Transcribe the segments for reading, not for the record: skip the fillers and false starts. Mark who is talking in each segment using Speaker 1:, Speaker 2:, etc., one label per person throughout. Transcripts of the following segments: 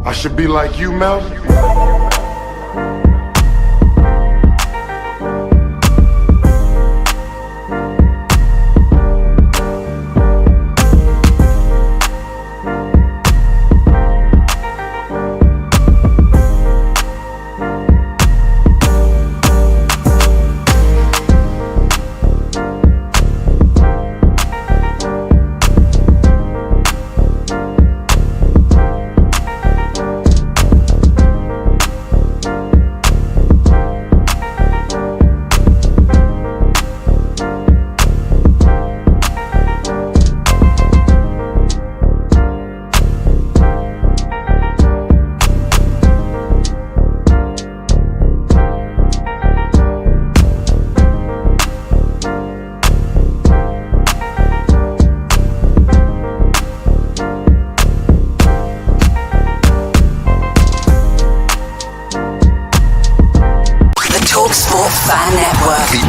Speaker 1: I should be like you, Mel.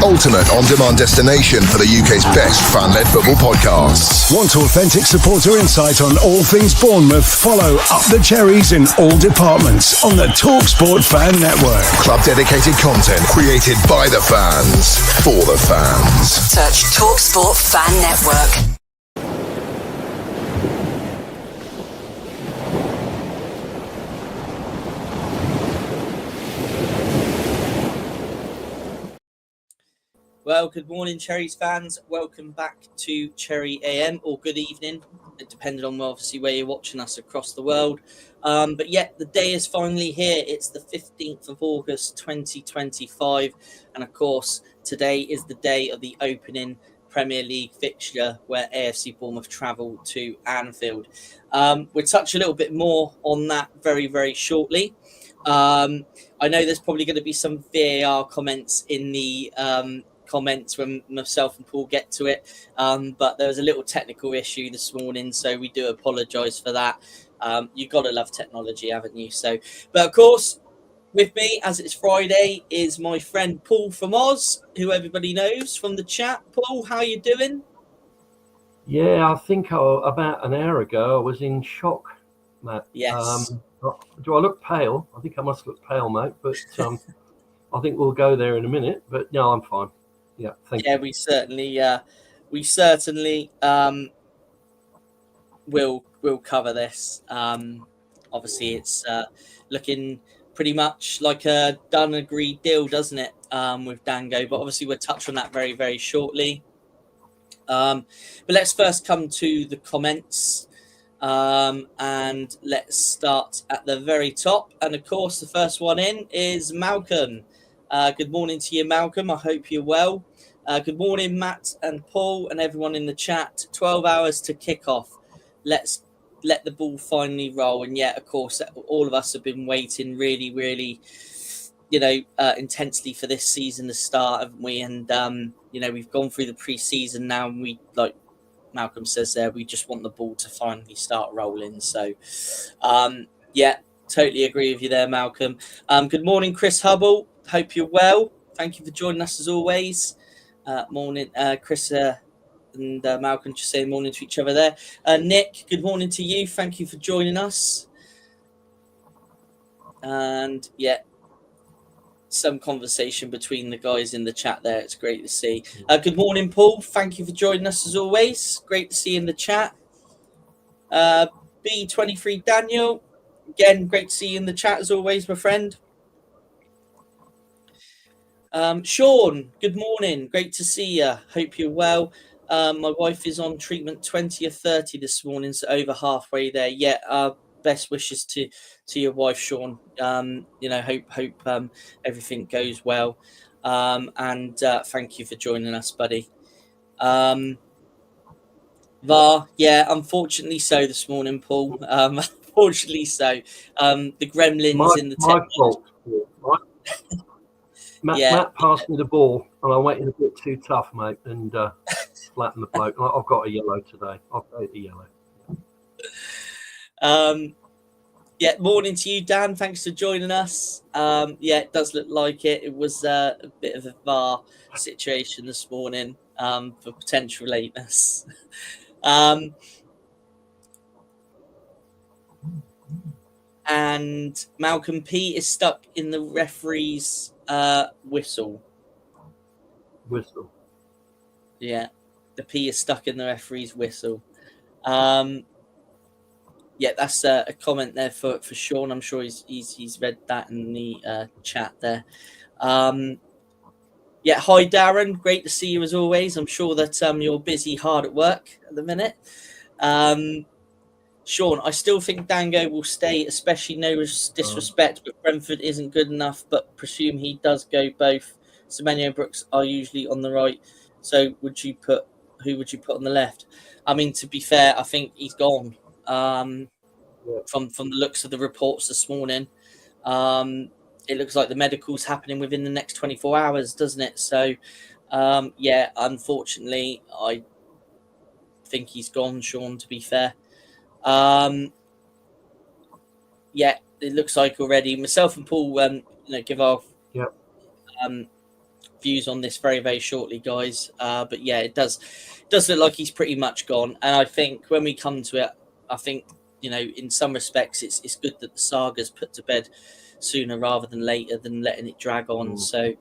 Speaker 2: Ultimate on-demand destination for the UK's best fan-led football podcasts.
Speaker 3: Want authentic supporter insight on all things Bournemouth? Follow Up the Cherries in all departments on the TalkSport Fan Network.
Speaker 2: Club-dedicated content created by the fans, for the fans.
Speaker 4: Search TalkSport Fan Network.
Speaker 5: Well, good morning, Cherries fans. Welcome back to Cherry AM, or good evening, depending on obviously where you're watching us across the world. But yet, the day is finally here. It's the 15th of August, 2025. And of course, today is the day of the opening Premier League fixture where AFC Bournemouth travel to Anfield. We'll touch a little bit more on that very, very shortly. I know there's probably going to be some VAR comments in the comments when myself and Paul get to it, but there was a little technical issue this morning, so we do apologise for that. You've got to love technology, haven't you? So, but of course, with me, as it's Friday, is my friend Paul from Oz, who everybody knows from the chat. Paul, how you doing?
Speaker 6: Yeah, I think about an hour ago I was in shock, Matt.
Speaker 5: Yes.
Speaker 6: Do I look pale? I think I must look pale, mate, but I think we'll go there in a minute. But no, I'm fine. Yeah, thank you.
Speaker 5: Yeah, we certainly will cover this. Obviously, it's looking pretty much like a done agreed deal, doesn't it? With Dango, but obviously we'll touch on that very, very shortly. But let's first come to the comments, and let's start at the very top. And of course, the first one in is Malcolm. Good morning to you, Malcolm. I hope you're well. Good morning, Matt and Paul and everyone in the chat. 12 hours to kick off. Let's let the ball finally roll. And yet, of course, all of us have been waiting really, really, intensely for this season to start, haven't we? And, we've gone through the pre-season now, and we, like Malcolm says there, we just want the ball to finally start rolling. So, totally agree with you there, Malcolm. Good morning, Chris Hubble. Hope you're well. Thank you for joining us as always. Morning, Chris and Malcolm, just saying morning to each other there. Nick, good morning to you. Thank you for joining us. And some conversation between the guys in the chat there. It's great to see. Good morning, Paul. Thank you for joining us as always. Great to see you in the chat. B23 Daniel, again, great to see you in the chat as always, my friend. Sean, good morning. Great to see you. Hope you're well. My wife is on treatment 20 or 30 this morning, so over halfway there. Yeah, best wishes to your wife, Sean. Hope everything goes well. And thank you for joining us, buddy. VAR, unfortunately so this morning, Paul. Unfortunately so. The gremlins in the
Speaker 6: my fault. Right? Matt passed me the ball, and I went in a bit too tough, mate, and flattened the bloke. I've got a yellow today. I'll take the yellow.
Speaker 5: Morning to you, Dan. Thanks for joining us. It does look like it. It was a bit of a VAR situation this morning for potential lateness. And Malcolm P is stuck in the referee's whistle.
Speaker 6: Whistle.
Speaker 5: Yeah, the P is stuck in the referee's whistle. Yeah, that's a comment there for Sean. I'm sure he's read that in the chat there. Yeah, hi Darren, great to see you as always. I'm sure that you're busy hard at work at the minute. Sean, I still think Dango will stay, especially no disrespect, but Brentford isn't good enough, but presume he does go both. Semenyo and Brooks are usually on the right. So who would you put on the left? I mean, to be fair, I think he's gone. From the looks of the reports this morning. It looks like the medical's happening within the next 24 hours, doesn't it? So, yeah, unfortunately, I think he's gone, Sean, to be fair. Yeah, it looks like already. Myself and Paul, give our views on this very, very shortly, guys. But yeah, it does look like he's pretty much gone. And I think when we come to it, I think, in some respects, it's good that the saga's put to bed sooner rather than later than letting it drag on. So,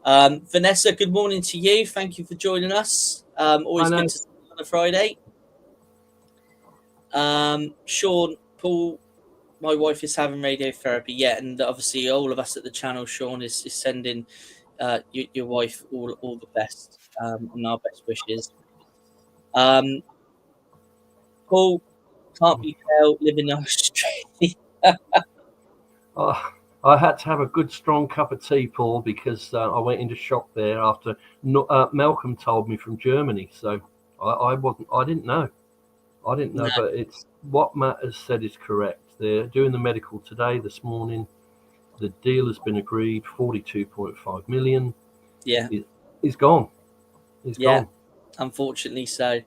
Speaker 5: Vanessa, good morning to you. Thank you for joining us. Always good to see you on a Friday. Sean, Paul, my wife is having radiotherapy, and obviously all of us at the channel, Sean, is sending your wife all the best and our best wishes. Paul, can't be held living in Australia.
Speaker 6: I had to have a good strong cup of tea, Paul, because I went into shock there after Malcolm told me from Germany. So I didn't know, no. But it's what Matt has said is correct. They're doing the medical today, this morning. The deal has been agreed, 42.5 million.
Speaker 5: Yeah,
Speaker 6: he's gone. He's gone.
Speaker 5: Unfortunately so.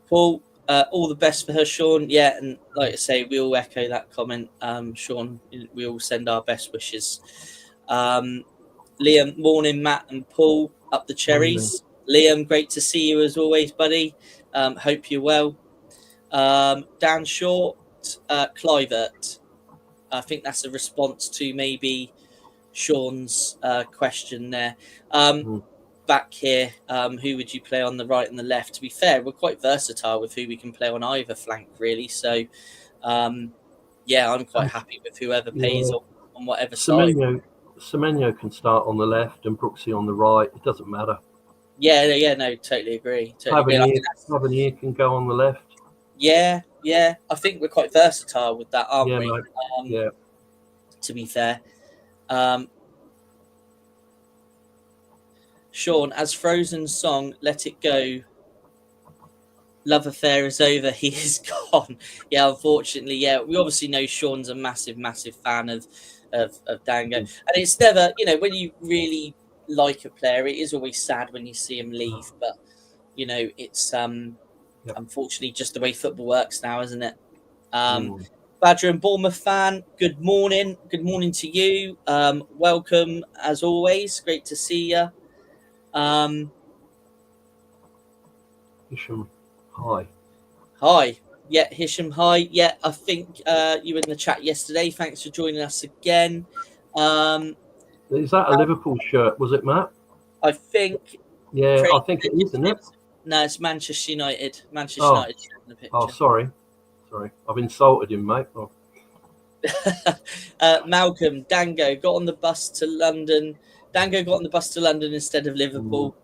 Speaker 5: Paul, all the best for her, Sean. Yeah, and like I say, we all echo that comment. Sean, we all send our best wishes. Liam, morning, Matt and Paul, up the cherries. Liam, great to see you as always, buddy. Hope you're well. Dan Short, Clivert. I think that's a response to maybe Sean's question there. Back here, who would you play on the right and the left? To be fair, we're quite versatile with who we can play on either flank, really. So, yeah, I'm quite happy with whoever plays on whatever side.
Speaker 6: Semenyo can start on the left and Brooksy on the right. It doesn't matter.
Speaker 5: Yeah, no, totally agree.
Speaker 6: Tavernier can go on the left.
Speaker 5: Yeah. I think we're quite versatile with that, aren't we?
Speaker 6: Yeah.
Speaker 5: To be fair. Sean, as Frozen's song "Let It Go," love affair is over. He is gone. Yeah, unfortunately. Yeah, we obviously know Sean's a massive fan of Dango, and it's never, when you really like a player, it is always sad when you see him leave. But it's unfortunately just the way football works now, isn't it? Badger and Bournemouth fan, good morning. Good morning to you. Welcome as always. Great to see you.
Speaker 6: Hisham, hi.
Speaker 5: Hi. Yeah, Hisham, hi. Yeah, I think you were in the chat yesterday. Thanks for joining us again.
Speaker 6: Is that a Liverpool shirt? Was it, Matt?
Speaker 5: I think.
Speaker 6: Yeah, I think it is, isn't it?
Speaker 5: No, it's Manchester United. United in the picture.
Speaker 6: Oh, sorry. I've insulted him, mate. Oh.
Speaker 5: Malcolm, Dango got on the bus to London. Dango got on the bus to London instead of Liverpool.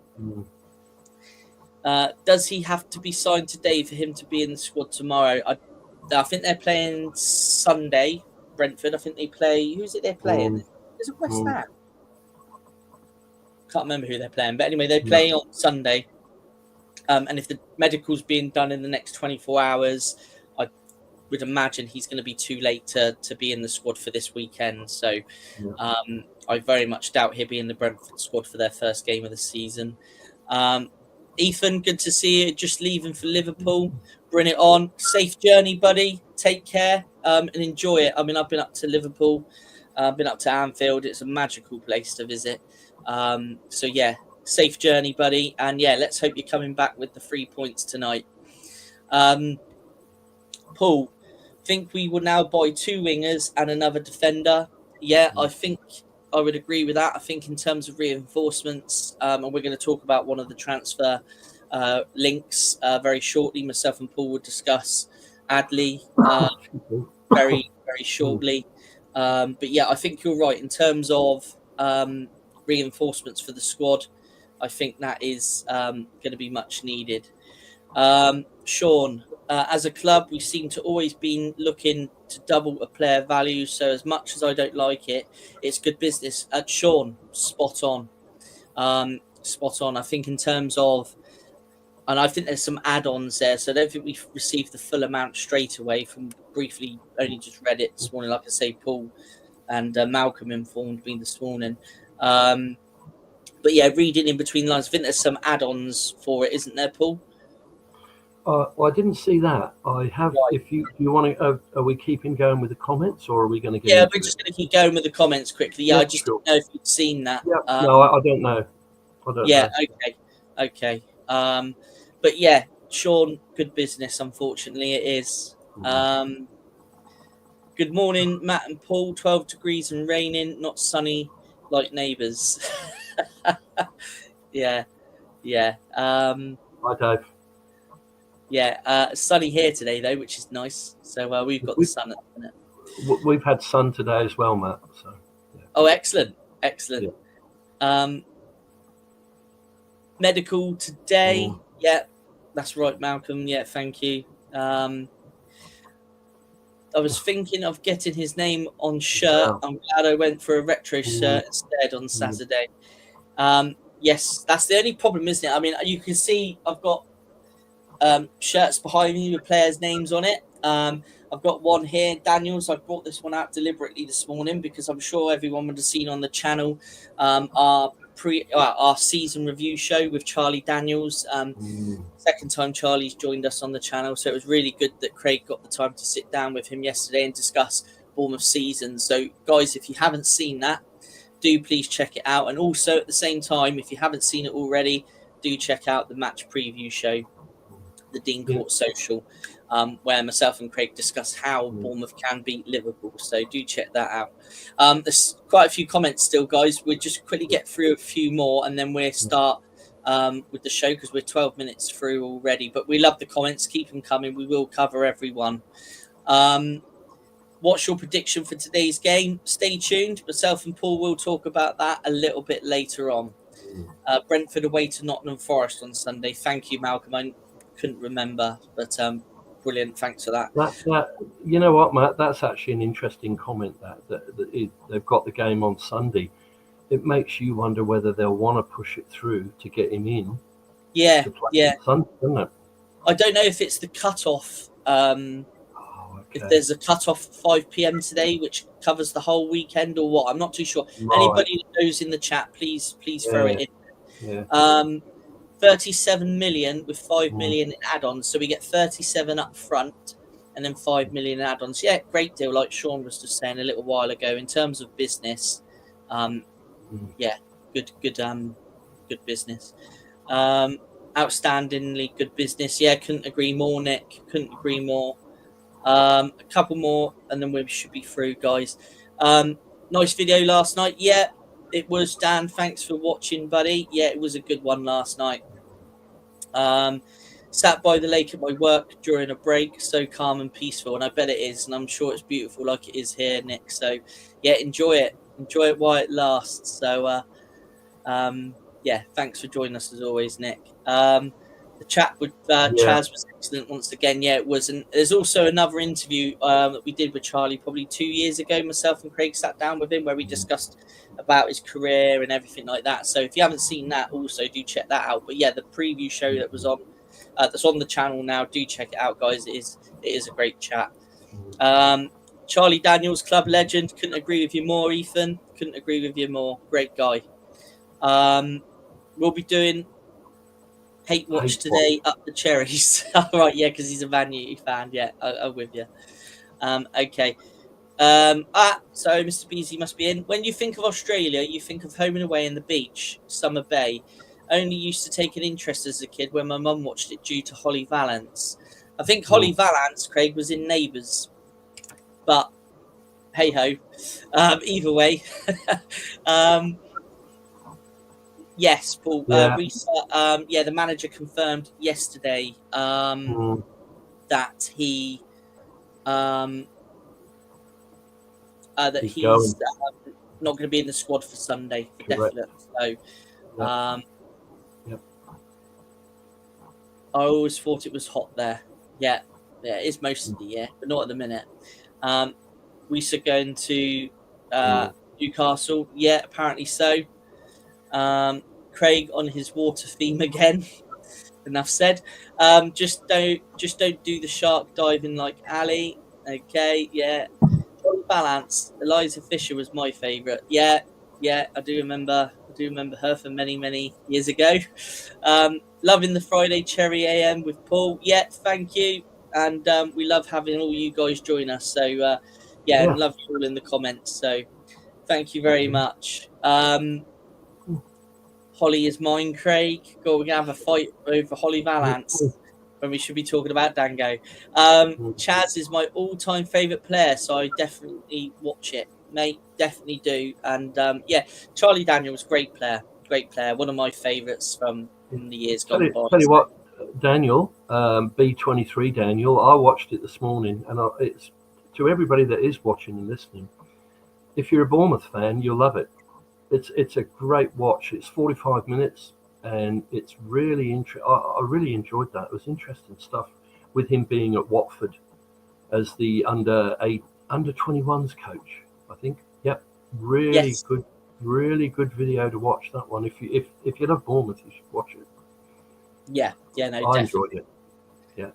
Speaker 5: Does he have to be signed today for him to be in the squad tomorrow? I think they're playing Sunday, Brentford. I think they play. Who's it they're playing? Is it West Ham? Can't remember who they're playing. But anyway, they're playing on Sunday. And if the medical's being done in the next 24 hours, I would imagine he's going to be too late to be in the squad for this weekend. So I very much doubt he'll be in the Brentford squad for their first game of the season. Ethan, good to see you. Just leaving for Liverpool. Bring it on. Safe journey, buddy. Take care and enjoy it. I mean, I've been up to Liverpool. I've been up to Anfield. It's a magical place to visit. So, yeah, safe journey, buddy. And, yeah, let's hope you're coming back with the 3 points tonight. Paul, think we will now buy 2 wingers and another defender. Yeah, I think I would agree with that. I think in terms of reinforcements, and we're going to talk about one of the transfer links very shortly. Myself and Paul will discuss Adley very, very shortly. But yeah, I think you're right in terms of reinforcements for the squad. I think that is going to be much needed. Sean, as a club, we seem to always been looking to double a player value. So as much as I don't like it, it's good business. Sean, spot on. Spot on. I think in terms of, and I think there's some add-ons there. So I don't think we've received the full amount straight away. From briefly, only just read it this morning. Like I say, Paul and Malcolm informed me this morning. But yeah, reading in between lines, I think there's some add-ons for it, isn't there, Paul?
Speaker 6: Well, I didn't see that. I have. Right. If you want to, are we keeping going with the comments, or are we going to get?
Speaker 5: Yeah, we're just going to keep going with the comments quickly. Yeah, I just don't know if you've seen that.
Speaker 6: Yeah. No, I don't know.
Speaker 5: Yeah. Okay. But yeah, Sean, good business. Unfortunately, it is. Good morning, Matt and Paul. 12 degrees and raining, not sunny like neighbours. Yeah.
Speaker 6: Hi, Dave.
Speaker 5: Yeah, sunny here today though, which is nice. So we've got the sun at the minute.
Speaker 6: We've had sun today as well, Matt. So. Yeah.
Speaker 5: Oh, excellent. Yeah. Medical today. Yeah, that's right, Malcolm. Yeah, thank you. I was thinking of getting his name on shirt. I'm glad I went for a retro shirt instead on Saturday. Yes, that's the only problem, isn't it? I mean, you can see I've got shirts behind me with players' names on it. I've got one here, Daniels. I brought this one out deliberately this morning because I'm sure everyone would have seen on the channel our season review show with Charlie Daniels. Second time Charlie's joined us on the channel, so it was really good that Craig got the time to sit down with him yesterday and discuss Bournemouth season. So, guys, if you haven't seen that, do please check it out. And also at the same time, if you haven't seen it already, do check out the match preview show, the Dean Court Social, where myself and Craig discuss how Bournemouth can beat Liverpool. So do check that out. There's quite a few comments still, guys. We'll just quickly get through a few more and then we'll start with the show because we're 12 minutes through already. But we love the comments. Keep them coming. We will cover everyone. What's your prediction for today's game? Stay tuned. Myself and Paul will talk about that a little bit later on. Brentford away to Nottingham Forest on Sunday. Thank you, Malcolm. I couldn't remember, but brilliant. Thanks for that.
Speaker 6: You know what, Matt? That's actually an interesting comment. That they've got the game on Sunday. It makes you wonder whether they'll want to push it through to get him in.
Speaker 5: Yeah.
Speaker 6: Sunday, doesn't it?
Speaker 5: I don't know if it's the cut-off. If there's a cut-off at 5 p.m. today, which covers the whole weekend or what. I'm not too sure. Right. Anybody that knows in the chat, please throw it in. Yeah. 37 million with 5 million in add-ons. So we get 37 up front and then 5 million in add-ons. Yeah, great deal. Like Sean was just saying a little while ago, in terms of business, yeah, good business. Outstandingly good business. Yeah, couldn't agree more, Nick. Couldn't agree more. A couple more and then we should be through, guys. Nice video last night. Yeah, it was, Dan. Thanks for watching, buddy. Yeah, it was a good one last night. Sat by the lake at my work during a break, so calm and peaceful, and I bet it is, and I'm sure it's beautiful like it is here, Nick. So yeah, enjoy it while it lasts. So yeah, thanks for joining us as always, Nick. The chat with Chaz was excellent once again. Yeah, it was. And there's also another interview that we did with Charlie probably 2 years ago. Myself and Craig sat down with him where we discussed about his career and everything like that. So if you haven't seen that, also do check that out. But yeah, the preview show that was on that's on the channel now, do check it out, guys. It is a great chat. Charlie Daniels, club legend. Couldn't agree with you more, Ethan. Couldn't agree with you more. Great guy. We'll be doing Hate Watch today, up the cherries. All right, yeah, because he's a Man U fan. Yeah, I'm with you. Okay. So Mr. Beasley must be in. When you think of Australia, you think of home and away and the beach, Summer Bay. Only used to take an interest as a kid when my mum watched it due to Holly Valance. I think Holly Valance, Craig, was in Neighbours, but hey ho. Either way, yes, Paul.
Speaker 6: Yeah.
Speaker 5: The manager confirmed yesterday that he
Speaker 6: He's
Speaker 5: he's
Speaker 6: going.
Speaker 5: not going to be in the squad for Sunday for
Speaker 6: Correct.
Speaker 5: definite. So,
Speaker 6: Yep.
Speaker 5: I always thought it was hot there. Yeah, it's most of the year, but not at the minute. We should go into Newcastle. Yeah, apparently so. Craig on his water theme again. Enough said. Just don't do the shark diving like Ali. Okay, yeah. Balance. Eliza Fisher was my favourite. Yeah, I do remember her from many years ago. Loving the Friday Cherry AM with Paul. Yeah, thank you, and we love having all you guys join us. So and love you all in the comments. So thank you very much. Holly is mine, Craig. We're gonna have a fight over Holly Valance when we should be talking about Dango. Chaz is my all-time favourite player, so I definitely watch it, mate. Definitely do. And Charlie Daniels, great player, one of my favourites from the years gone by.
Speaker 6: Tell you what, Daniel, B23 Daniel, I watched it this morning, and it's to everybody that is watching and listening. If you're a Bournemouth fan, you'll love it. It's a great watch. It's 45 minutes, and it's really I really enjoyed that. It was interesting stuff with him being at Watford as the under 21s coach, I think. Yep, really good video to watch that one. If you love Bournemouth, you should watch it.
Speaker 5: Yeah, no, I
Speaker 6: enjoyed it.
Speaker 5: Yeah,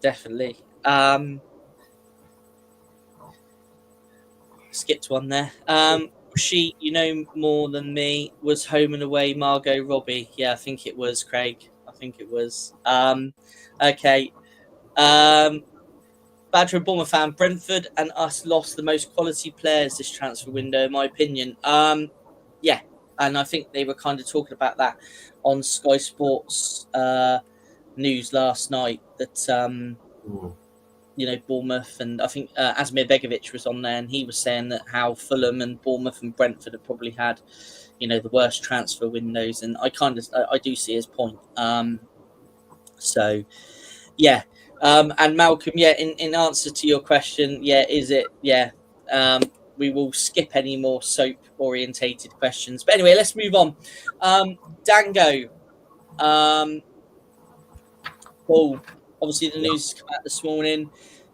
Speaker 5: definitely. Skipped one there. She, more than me, was Home and Away, Margot Robbie. Yeah, I think it was, Craig. I think it was. Okay. Badger and Bournemouth fan, Brentford and us lost the most quality players this transfer window, in my opinion. Yeah, and I think they were kind of talking about that on Sky Sports news last night, that Bournemouth, and I think Asmir Begovic was on there, and he was saying that how Fulham and Bournemouth and Brentford have probably had, the worst transfer windows, and I do see his point. So, yeah, and Malcolm, in answer to your question, is it? Yeah, we will skip any more soap-orientated questions. But anyway, let's move on. Dango, Paul. Obviously, the news has come out this morning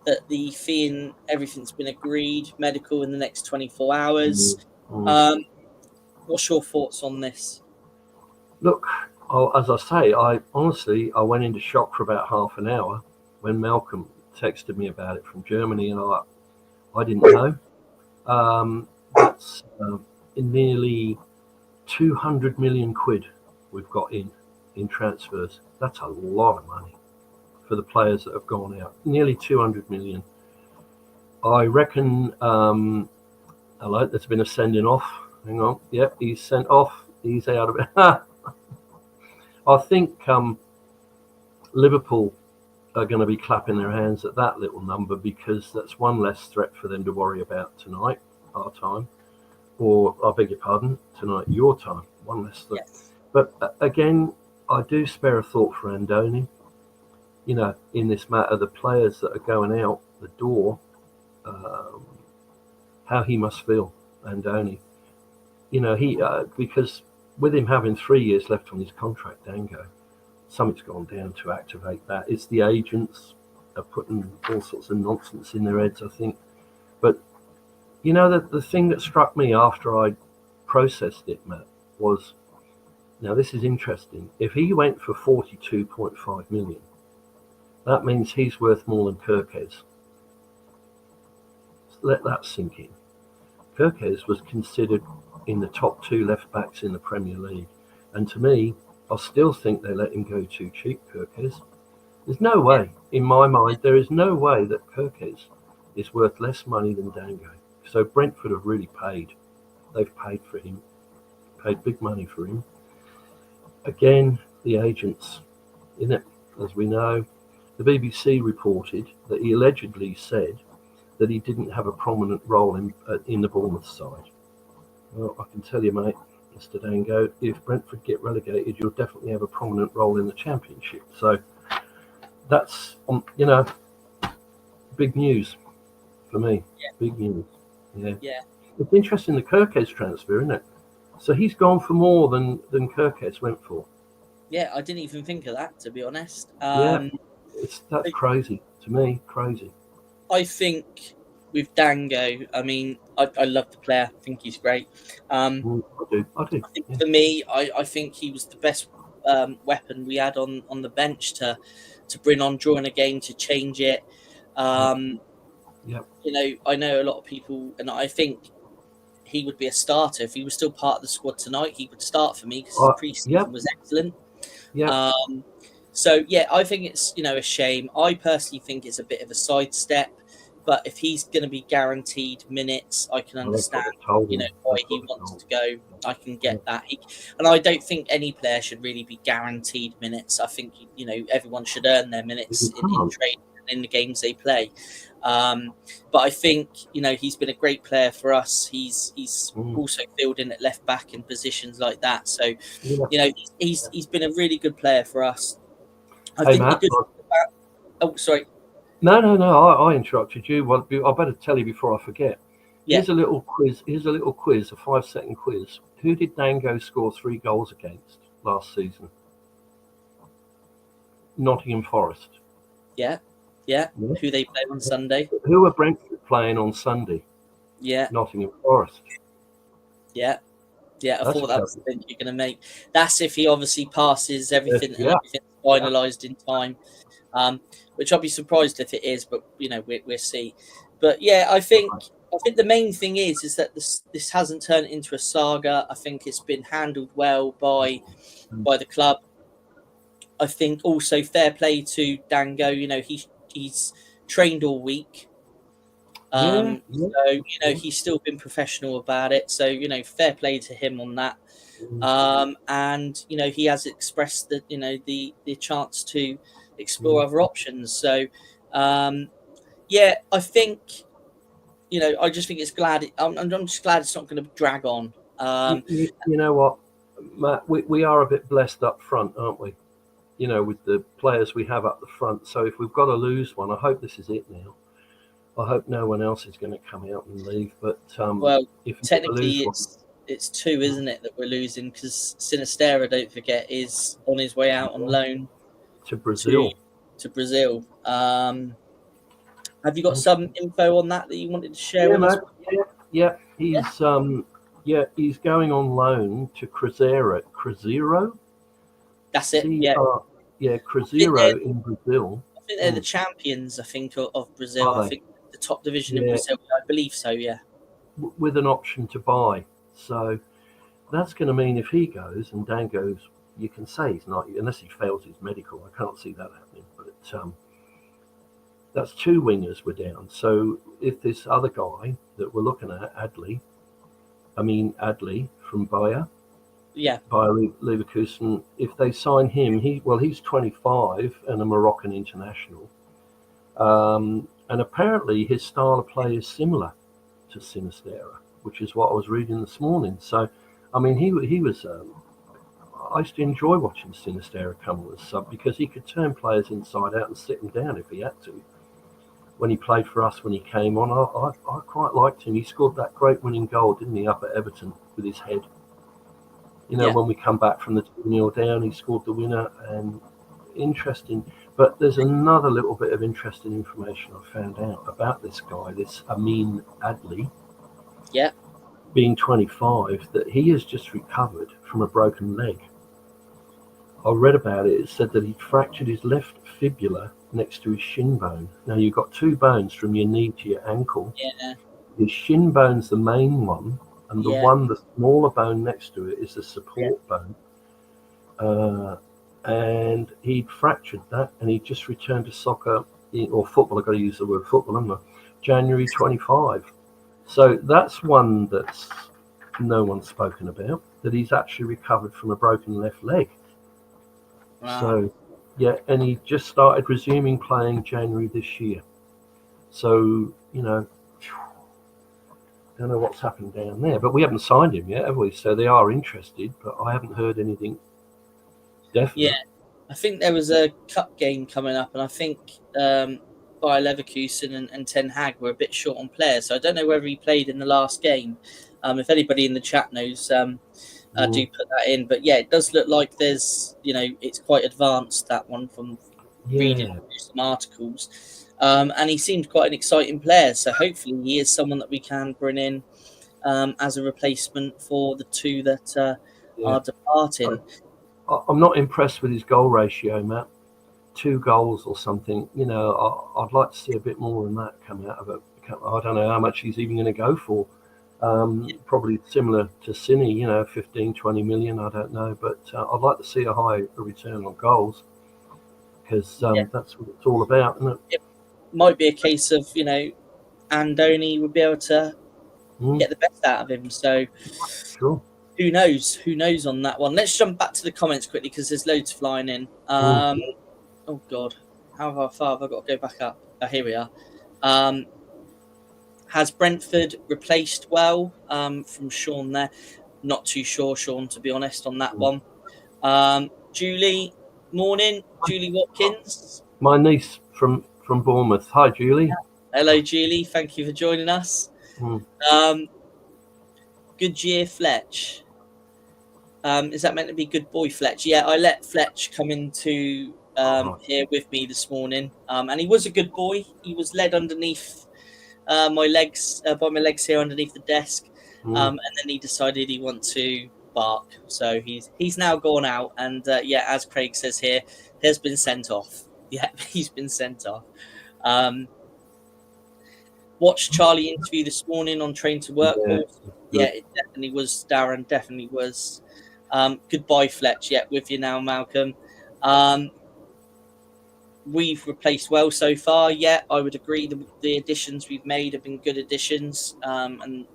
Speaker 5: that the fee and everything's been agreed, medical in the next 24 hours. What's your thoughts on this?
Speaker 6: Look, as I say, I went into shock for about half an hour when Malcolm texted me about it from Germany, and I didn't know. That's nearly 200 million quid we've got in transfers. That's a lot of money for the players that have gone out. Nearly 200 million. I reckon, there's been a sending off. Hang on. Yep, he's sent off. He's out of it. I think Liverpool are going to be clapping their hands at that little number, because that's one less threat for them to worry about tonight, our time. Or, I beg your pardon, tonight, your time. One less threat.
Speaker 5: Yes.
Speaker 6: But again, I do spare a thought for Andoni. In this matter, the players that are going out the door, how he must feel, Andoni. Because with him having 3 years left on his contract, Dango, something's gone down to activate that. It's the agents are putting all sorts of nonsense in their heads, I think. But, the thing that struck me after I processed it, Matt, was, now this is interesting. If he went for 42.5 million, that means he's worth more than Kirkes. Let that sink in. Kirkes was considered in the top 2 left backs in the Premier League. And to me, I still think they let him go too cheap, Kirkes. There's no way, in my mind, there is no way that Kirkes is worth less money than Dango. So Brentford have really paid. They've paid for him, paid big money for him. Again, the agents, as we know. the BBC reported that he allegedly said that he didn't have a prominent role in the Bournemouth side. Well, I can tell you, mate, Mr. Dango, if Brentford get relegated, you'll definitely have a prominent role in the Championship. So that's, big news for me.
Speaker 5: Yeah.
Speaker 6: Big news. Yeah.
Speaker 5: Yeah.
Speaker 6: It's interesting, the Kirkes transfer, isn't it? So he's gone for more than Kirkes went for.
Speaker 5: Yeah, I didn't even think of that, to be honest.
Speaker 6: That's crazy to me. Crazy.
Speaker 5: I think with Dango, I mean, I love the player. I think he's great.
Speaker 6: I do.
Speaker 5: I think for me, I think he was the best weapon we had on the bench to bring on during a game to change it.
Speaker 6: Yep.
Speaker 5: I know a lot of people, and I think he would be a starter if he was still part of the squad tonight. He would start for me because his pre-season was excellent.
Speaker 6: Yeah.
Speaker 5: So yeah, I think it's a shame. I personally think it's a bit of a sidestep, but if he's going to be guaranteed minutes, I can understand why he wants to go. I can get that, and I don't think any player should really be guaranteed minutes. I think everyone should earn their minutes in trade and in the games they play. But I think he's been a great player for us. He's also filled in at left back in positions like that. So he's been a really good player for us. I think
Speaker 6: Matt,
Speaker 5: oh, sorry.
Speaker 6: No. I interrupted you. Well, I better tell you before I forget.
Speaker 5: Yeah.
Speaker 6: Here's a little quiz. A 5-second quiz. Who did Dango score 3 goals against last season? Nottingham Forest.
Speaker 5: Yeah. Who they play on Sunday?
Speaker 6: Who are Brentford playing on Sunday?
Speaker 5: Yeah.
Speaker 6: Nottingham Forest.
Speaker 5: Yeah. I thought that was the thing you're going to make. That's if he obviously passes everything and everything's finalised in time. Which I'll be surprised if it is, but we'll see. But yeah, I think the main thing is that this hasn't turned into a saga. I think it's been handled well by the club. I think also fair play to Dango. He's trained all week. So he's still been professional about it. So fair play to him on that. And he has expressed that the chance to explore other options. So I think I just think it's glad. I'm just glad it's not going to drag on.
Speaker 6: You know what, Matt? We are a bit blessed up front, aren't we? With the players we have up the front. So if we've got to lose one, I hope this is it now. I hope no one else is going to come out and leave. But if
Speaker 5: technically it's 2, isn't it, that we're losing? Because Sinistera, don't forget, is on his way out on loan
Speaker 6: to Brazil.
Speaker 5: To Brazil. Have you got some info on that you wanted to share with us?
Speaker 6: Yeah. He's going on loan to Cruzeiro.
Speaker 5: That's it.
Speaker 6: Cruzeiro in Brazil.
Speaker 5: I think they're the champions. I think of Brazil. I think the top division in Brazil. I believe so. Yeah.
Speaker 6: With an option to buy. So that's going to mean if he goes and Dan goes, you can say he's not, unless he fails his medical. I can't see that happening. But that's 2 wingers we're down. So if this other guy that we're looking at, Adley from Bayer.
Speaker 5: Yeah.
Speaker 6: Bayer Leverkusen, if they sign him, he's 25 and a Moroccan international. And apparently his style of play is similar to Sinistera, which is what I was reading this morning. So, I mean, he was. I used to enjoy watching Sinistera come on as sub because he could turn players inside out and sit them down if he had to. When he played for us, when he came on, I quite liked him. He scored that great winning goal, didn't he, up at Everton with his head. When we come back from the 2-0 down, he scored the winner. And interesting. But there's another little bit of interesting information I found out about this guy, this Amin Adli.
Speaker 5: Yeah.
Speaker 6: Being 25, that he has just recovered from a broken leg. I read about it. It said that he fractured his left fibula next to his shin bone. Now, you've got 2 bones from your knee to your ankle.
Speaker 5: Yeah.
Speaker 6: His shin bone's the main one, and the smaller bone next to it is the support bone. And he'd fractured that, and he just returned to soccer, or football, I've got to use the word football, haven't I? January 25. So that's one that's no one's spoken about, that he's actually recovered from a broken left leg.
Speaker 5: Wow.
Speaker 6: So Yeah, and he just started resuming playing January this year. So, don't know what's happened down there. But we haven't signed him yet, have we? So they are interested, but I haven't heard anything definite.
Speaker 5: Yeah, I think there was a cup game coming up, and I think Bayer Leverkusen and Ten Hag were a bit short on players. So I don't know whether he played in the last game. If anybody in the chat knows, do put that in. But yeah, it does look like there's, it's quite advanced, that one, from reading some articles. And he seemed quite an exciting player. So hopefully he is someone that we can bring in as a replacement for the two that are departing.
Speaker 6: I'm not impressed with his goal ratio, Matt. 2 goals or something. I'd like to see a bit more than that come out of it. I don't know how much he's even going to go for. Probably similar to Cine, 15, 20 million, I don't know. But I'd like to see a high return on goals because that's what it's all about, isn't it?
Speaker 5: It might be a case of, Andoni would be able to get the best out of him. So
Speaker 6: sure.
Speaker 5: Who knows? Who knows on that one? Let's jump back to the comments quickly because there's loads flying in. Oh, God. How far have I got to go back up? Oh, here we are. Has Brentford replaced well? From Sean there. Not too sure, Sean, to be honest, on that one. Julie, morning. Julie Watkins.
Speaker 6: My niece from Bournemouth. Hi, Julie.
Speaker 5: Hello, Julie. Thank you for joining us. Good year, Fletch. Is that meant to be good boy, Fletch? Yeah, I let Fletch come into here with me this morning, and he was a good boy. He was led underneath my legs, by my legs here underneath the desk, and then he decided he wanted to bark. So he's now gone out, and as Craig says here, has been sent off. Yeah, he's been sent off. Watched Charlie interview this morning on Train to Work. Yeah, it definitely was, Darren. Definitely was. Goodbye, Fletch. Yeah, with you now, Malcolm. We've replaced well so far. Yeah, I would agree. The additions we've made have been good additions. And,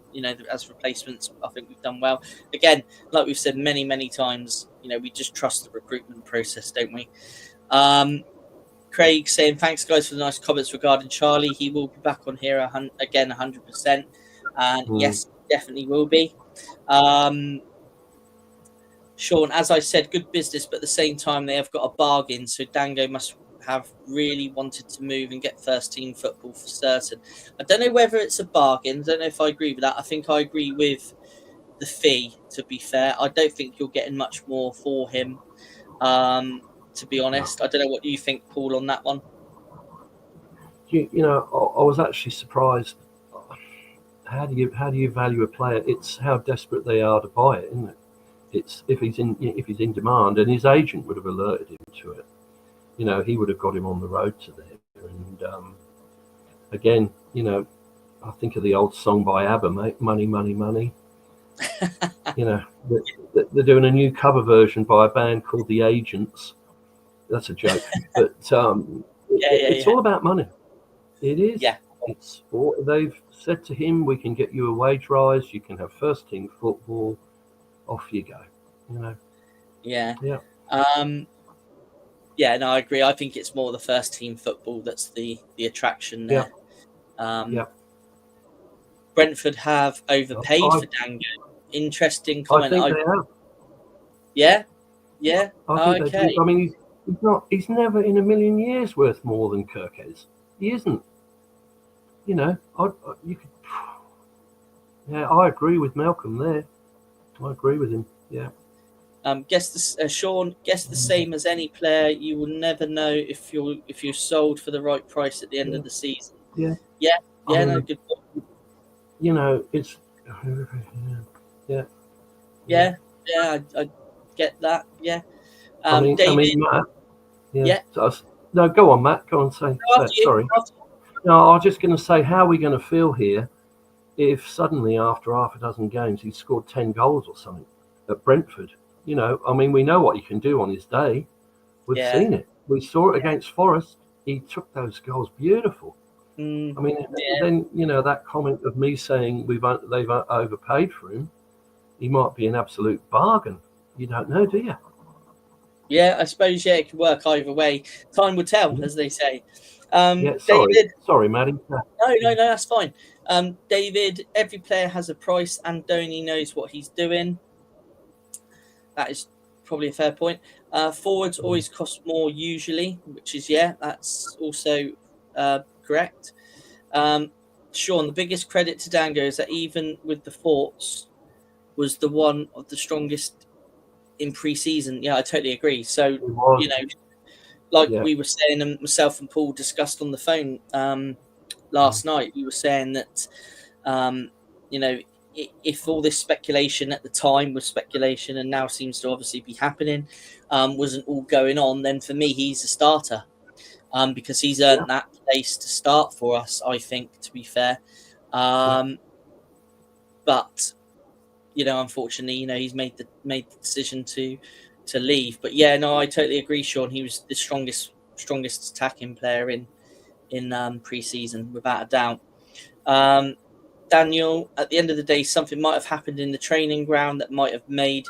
Speaker 5: as replacements, I think we've done well. Again, like we've said many, many times, we just trust the recruitment process, don't we? Craig saying, thanks, guys, for the nice comments regarding Charlie. He will be back on here again, 100%. And yes, definitely will be. Sean, as I said, good business, but at the same time, they have got a bargain. So Dango must have really wanted to move and get first team football for certain. I don't know whether it's a bargain. I don't know if I agree with that. I think I agree with the fee, to be fair. I don't think you're getting much more for him, to be honest. I don't know what you think, Paul, on that one.
Speaker 6: I was actually surprised. How do you value a player? It's how desperate they are to buy it, isn't it? It's if he's in demand, and his agent would have alerted him to it. He would have got him on the road to there. And again, I think of the old song by ABBA, mate, "Money, Money, Money." They're doing a new cover version by a band called The Agents. That's a joke, but it's all about money. It is. Yeah. It's they've said to him, we can get you a wage rise, you can have first team football, off you go.
Speaker 5: Yeah. No, I agree. I think it's more the first team football that's the attraction there. Brentford have overpaid for Dango. Interesting comment.
Speaker 6: I think they have.
Speaker 5: Yeah.
Speaker 6: I think they do. I mean, he's never in a million years worth more than Kirkes. He isn't. I agree with Malcolm there. I agree with him. Yeah.
Speaker 5: Sean, guess the same as any player. You will never know if you're sold for the right price at the end of the season.
Speaker 6: Yeah.
Speaker 5: No, good point.
Speaker 6: It's.
Speaker 5: I get that. Yeah.
Speaker 6: David. Matt.
Speaker 5: Yeah.
Speaker 6: No, go on, Matt. Go on, say. Sorry. No, I was just going to say, how are we going to feel here if suddenly after half a dozen games he scored 10 goals or something at Brentford? We know what he can do on his day. We've seen it. We saw it against Forest. He took those goals beautiful. Then that comment of me saying they've overpaid for him, he might be an absolute bargain. You don't know, do you?
Speaker 5: Yeah, I suppose, yeah, it could work either way. Time will tell, as they say.
Speaker 6: Yeah, sorry.
Speaker 5: David,
Speaker 6: Sorry, Maddie.
Speaker 5: no, that's fine. David, every player has a price and Donny knows what he's doing. That is probably a fair point. Forwards always cost more usually, which is, yeah, that's also correct. Sean, the biggest credit to Dango is that even with the thoughts, was the one of the strongest in pre-season. Yeah, I totally agree. So, you know, like we were saying, and myself and Paul discussed on the phone last night, we were saying that, you know, if all this speculation at the time was speculation and now seems to obviously be happening, wasn't all going on, then for me, he's a starter because he's earned that place to start for us, I think, to be fair. But, you know, unfortunately, you know, he's made the decision to leave. But yeah, no, I totally agree, Sean. He was the strongest attacking player in pre-season, without a doubt. Daniel, at the end of the day, something might have happened in the training ground that might have made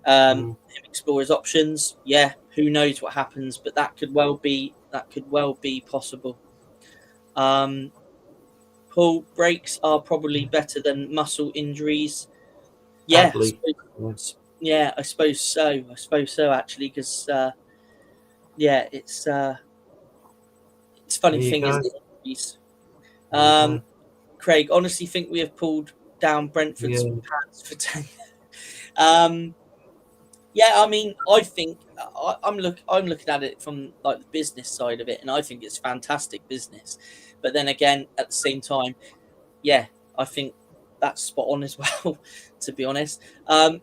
Speaker 5: him explore his options. Yeah, who knows what happens, but that could well be possible. Paul, breaks are probably better than muscle injuries. Yeah, I suppose so. Actually, because it's funny thing is the injuries. Craig, honestly, think we have pulled down Brentford's pants for 10. Yeah, I mean, I think I'm looking at it from like the business side of it, and I think it's fantastic business. But then again, at the same time, yeah, I think that's spot on as well, to be honest.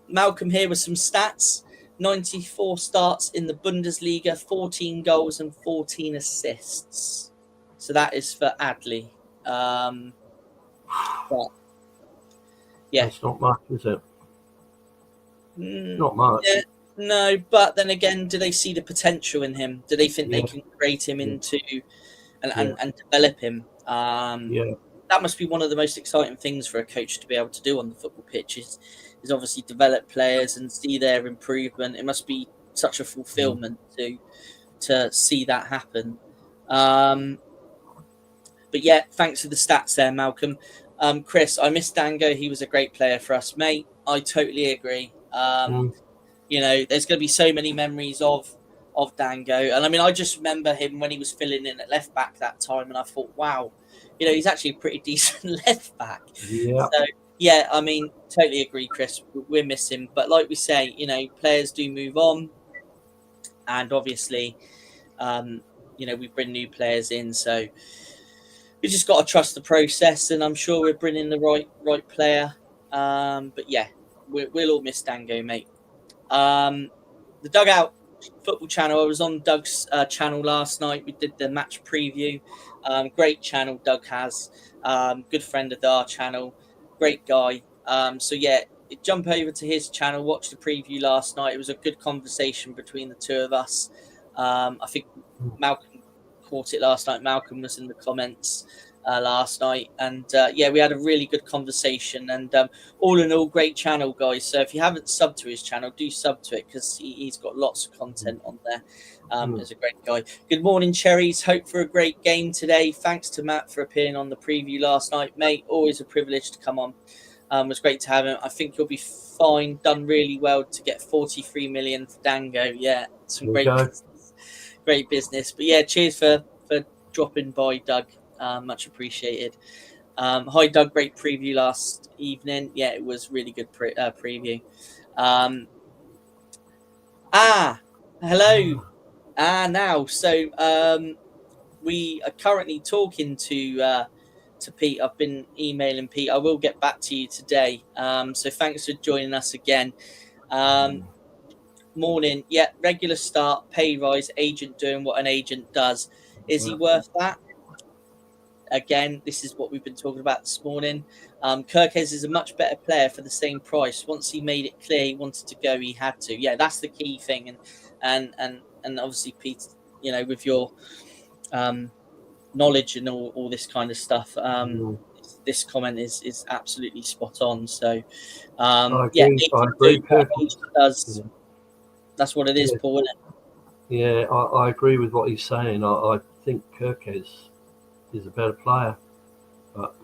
Speaker 5: Malcolm here with some stats: 94 starts in the Bundesliga, 14 goals and 14 assists. So that is for Adley. But yeah,
Speaker 6: it's not much, is it? Not much.
Speaker 5: Yeah, no, but then again, do they see the potential in him? Do they think they can create him into and develop him? That must be one of the most exciting things for a coach to be able to do on the football pitch is obviously develop players and see their improvement. It must be such a fulfillment to see that happen. But yeah, thanks for the stats there, Malcolm. Chris, I miss Dango. He was a great player for us, mate. I totally agree. You know, there's going to be so many memories of Dango. And I mean, I just remember him when he was filling in at left back that time. And I thought, wow, you know, he's actually a pretty decent left back.
Speaker 6: Yeah.
Speaker 5: So, yeah, I mean, totally agree, Chris. We're missing. But like we say, you know, players do move on. And obviously, you know, we bring new players in. So we just got to trust the process. And I'm sure we're bringing the right player. But yeah, we'll all miss Dango, mate. The Dugout Football Channel. I was on Doug's channel last night. We did the match preview. Great channel Doug has. Good friend of our channel. Great guy. So yeah, jump over to his channel. Watch the preview last night. It was a good conversation between the two of us. I think Malcolm caught it last night. Malcolm was in the comments last night, and yeah, we had a really good conversation, and all in all, great channel, guys. So if you haven't subbed to his channel, do sub to it because he's got lots of content on there. He's a great guy. Good morning, Cherries. Hope for a great game today. Thanks to Matt for appearing on the preview last night, mate. Always a privilege to come on. It was great to have him. I think he'll be fine. Done really well to get 43 million for Dango. Yeah, some great business. But yeah, cheers for dropping by, Doug. Much appreciated. Hi, Doug. Great preview last evening. Yeah, it was really good preview. Hello. Now. So we are currently talking to Pete. I've been emailing Pete. I will get back to you today. So thanks for joining us again. Morning. Yeah, regular start, pay rise, agent doing what an agent does. Is he worth that? Again, this is what we've been talking about this morning. Kirkes is a much better player for the same price. Once he made it clear he wanted to go, he had to. Yeah, that's the key thing. And obviously, Pete, you know, with your knowledge and all this kind of stuff, this comment is absolutely spot on. So,
Speaker 6: I agree.
Speaker 5: That's what it is, Paul, isn't it?
Speaker 6: Yeah, I agree with what he's saying. I think Kirkes is a better player, but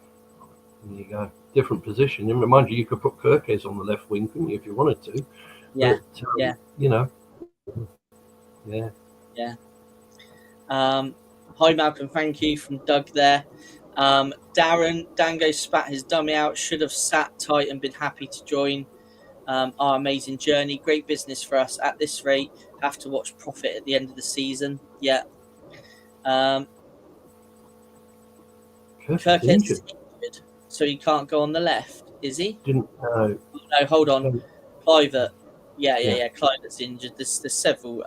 Speaker 6: there you go. Different position. And remind you, you could put Kirkes on the left wing, couldn't you, if you wanted to?
Speaker 5: Yeah,
Speaker 6: But,
Speaker 5: yeah,
Speaker 6: you know, yeah.
Speaker 5: yeah. Hi, Malcolm. Thank you from Doug there. Dango spat his dummy out. Should have sat tight and been happy to join our amazing journey. Great business for us at this rate. Have to watch profit at the end of the season. Yeah.
Speaker 6: Kirkes
Speaker 5: Kirkhead's
Speaker 6: injured.
Speaker 5: injured, so he can't go on the left, is he?
Speaker 6: Didn't know.
Speaker 5: No, hold on. Clivert. Yeah.
Speaker 6: Yeah.
Speaker 5: Clivert's injured. There's several.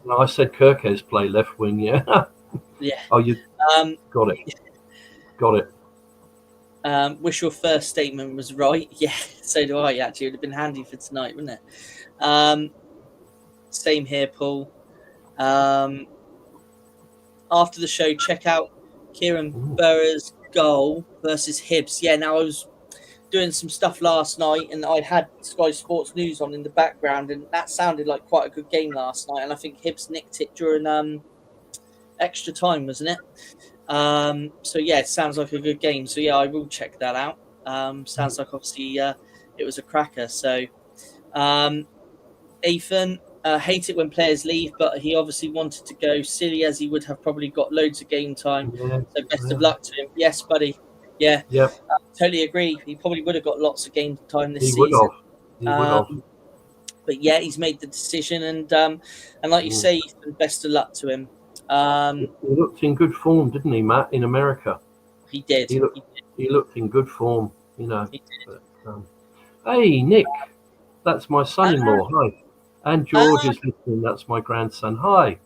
Speaker 6: No, I said Kirkes play left wing, yeah.
Speaker 5: Yeah.
Speaker 6: Oh, you got it. Got it.
Speaker 5: Wish your first statement was right. Yeah, so do I, actually. It would have been handy for tonight, wouldn't it? Same here, Paul. After the show, check out Kieran Burr's goal versus Hibs. Yeah, now I was doing some stuff last night and I had Sky Sports News on in the background, and that sounded like quite a good game last night. And I think Hibs nicked it during extra time, wasn't it? So yeah, it sounds like a good game. So yeah, I will check that out. Sounds like obviously it was a cracker. So Ethan, hate it when players leave, but he obviously wanted to go, silly as he would have probably got loads of game time.
Speaker 6: Yeah.
Speaker 5: So best of luck to him. Yes, buddy. Yeah.
Speaker 6: Yep.
Speaker 5: Totally agree. He probably would have got lots of game time this
Speaker 6: He
Speaker 5: season.
Speaker 6: would have. He would have.
Speaker 5: But yeah, he's made the decision, and like you say, Ethan, best of luck to him.
Speaker 6: He looked in good form, didn't he, Matt? In America,
Speaker 5: He did.
Speaker 6: He looked in good form, you know.
Speaker 5: He did.
Speaker 6: But, hey, Nick, that's my son-in-law. Hi, and George is listening. That's my grandson. Hi,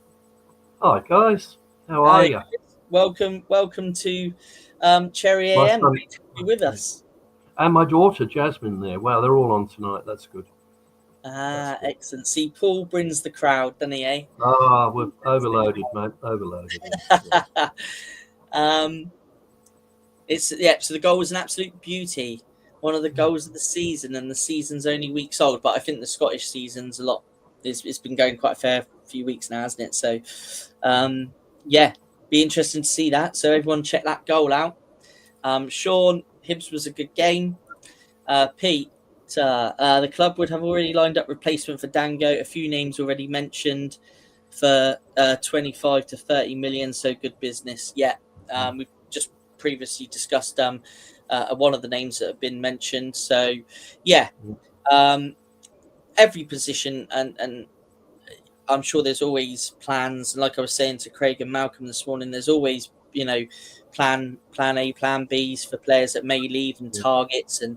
Speaker 6: guys. How are you?
Speaker 5: Welcome to Cherry
Speaker 6: My
Speaker 5: AM.
Speaker 6: son-
Speaker 5: Great to be with us.
Speaker 6: And my daughter Jasmine there. Wow, they're all on tonight. That's good.
Speaker 5: Excellent. See, Paul brings the crowd, doesn't he? Eh?
Speaker 6: We're overloaded, mate. Overloaded.
Speaker 5: So the goal was an absolute beauty. One of the goals of the season, and the season's only weeks old. But I think the Scottish season's a lot. It's been going quite a fair few weeks now, hasn't it? So, yeah, be interesting to see that. So everyone check that goal out. Sean, Hibs was a good game. Pete, the club would have already lined up replacement for Dango. A few names already mentioned for 25 to 30 million. So good business. Yeah, we've just previously discussed one of the names that have been mentioned. So yeah, every position and I'm sure there's always plans. Like I was saying to Craig and Malcolm this morning, there's always plan A, plan Bs for players that may leave and targets, and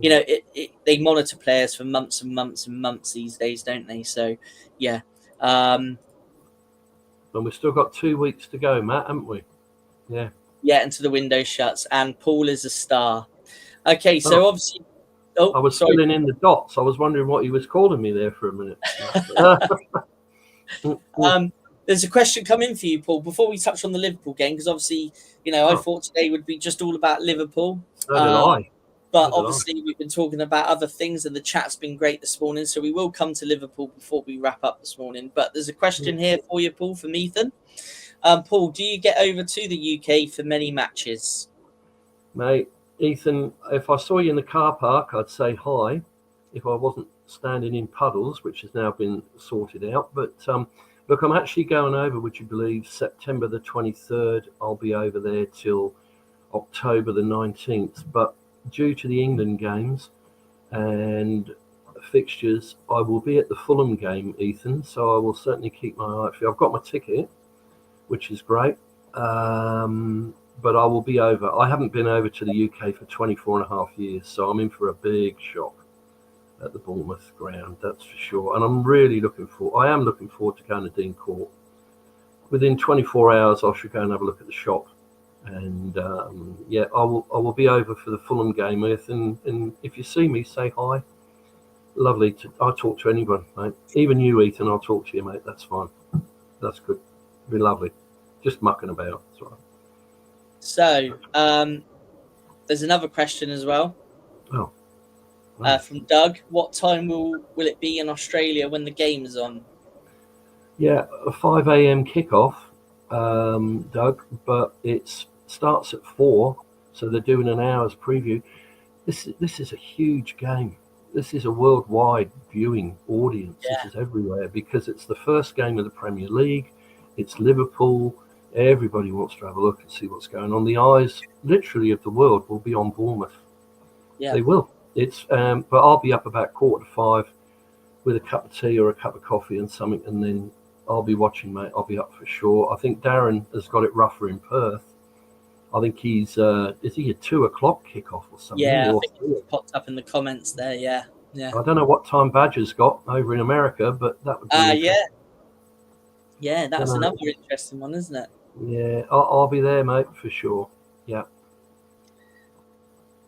Speaker 5: they monitor players for months and months and months these days, don't they? So yeah,
Speaker 6: and we've still got 2 weeks to go, Matt, haven't we? Yeah,
Speaker 5: until the window shuts, and Paul is a star. Okay, so obviously,
Speaker 6: I was filling in the dots. I was wondering what he was calling me there for a minute.
Speaker 5: There's a question coming for you, Paul, before we touch on the Liverpool game, because obviously, I thought today would be just all about Liverpool.
Speaker 6: So did I.
Speaker 5: But obviously, we've been talking about other things, and the chat's been great this morning, so we will come to Liverpool before we wrap up this morning. But there's a question here for you, Paul, from Ethan. Paul, do you get over to the UK for many matches?
Speaker 6: Mate, Ethan, if I saw you in the car park, I'd say hi. If I wasn't standing in puddles, which has now been sorted out. But look, I'm actually going over, would you believe, September the 23rd. I'll be over there till October the 19th. But due to the England games and fixtures, I will be at the Fulham game, Ethan. So I will certainly keep my eye out for you. I've got my ticket, which is great. But I will be over. I haven't been over to the UK for 24 and a half years. So I'm in for a big shock at the Bournemouth ground, that's for sure. And I'm really looking forward to going to Dean Court. Within 24 hours, I should go and have a look at the shop. And I will be over for the Fulham game, and if you see me, say hi. Lovely. I'll talk to anyone, mate. Even you, Ethan, I'll talk to you, mate. That's fine. That's good. It'll be lovely. Just mucking about. That's right.
Speaker 5: So, there's another question as well.
Speaker 6: Oh.
Speaker 5: From Doug. What time will it be in Australia when the game is on?
Speaker 6: Yeah, a 5 a.m. kickoff, Doug, but it starts at 4, so they're doing an hour's preview. This is a huge game. This is a worldwide viewing audience.
Speaker 5: Yeah.
Speaker 6: This is everywhere because it's the first game of the Premier League. It's Liverpool. Everybody wants to have a look and see what's going on. The eyes, literally, of the world will be on Bournemouth.
Speaker 5: Yeah.
Speaker 6: They will. But I'll be up about 4:45 with a cup of tea or a cup of coffee and something, and then I'll be watching, mate. I'll be up for sure. I think Darren has got it rougher in Perth. I think he's is he a 2 o'clock kickoff or something?
Speaker 5: Yeah,
Speaker 6: or
Speaker 5: I think it popped up in the comments there. Yeah.
Speaker 6: I don't know what time Badger's got over in America, but that would be
Speaker 5: yeah, that's another interesting one, isn't it?
Speaker 6: Yeah, I'll be there, mate, for sure. Yeah.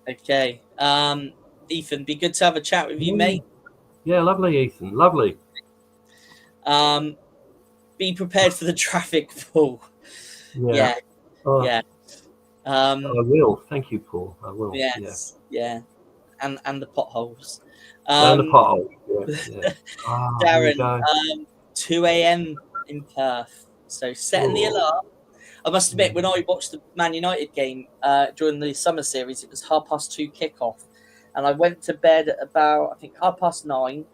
Speaker 5: Okay. Ethan, be good to have a chat with you, mate.
Speaker 6: Yeah, lovely, Ethan. Lovely.
Speaker 5: Be prepared for the traffic, Paul. Yeah. Yeah.
Speaker 6: I will. Thank you, Paul. I will.
Speaker 5: Yes. Yeah. And the potholes.
Speaker 6: And the potholes. Yeah.
Speaker 5: Darren, 2 a.m. in Perth. So setting the alarm. I must admit, when I watched the Man United game during the summer series, it was 2:30 kickoff. And I went to bed at about, I think, 9:30.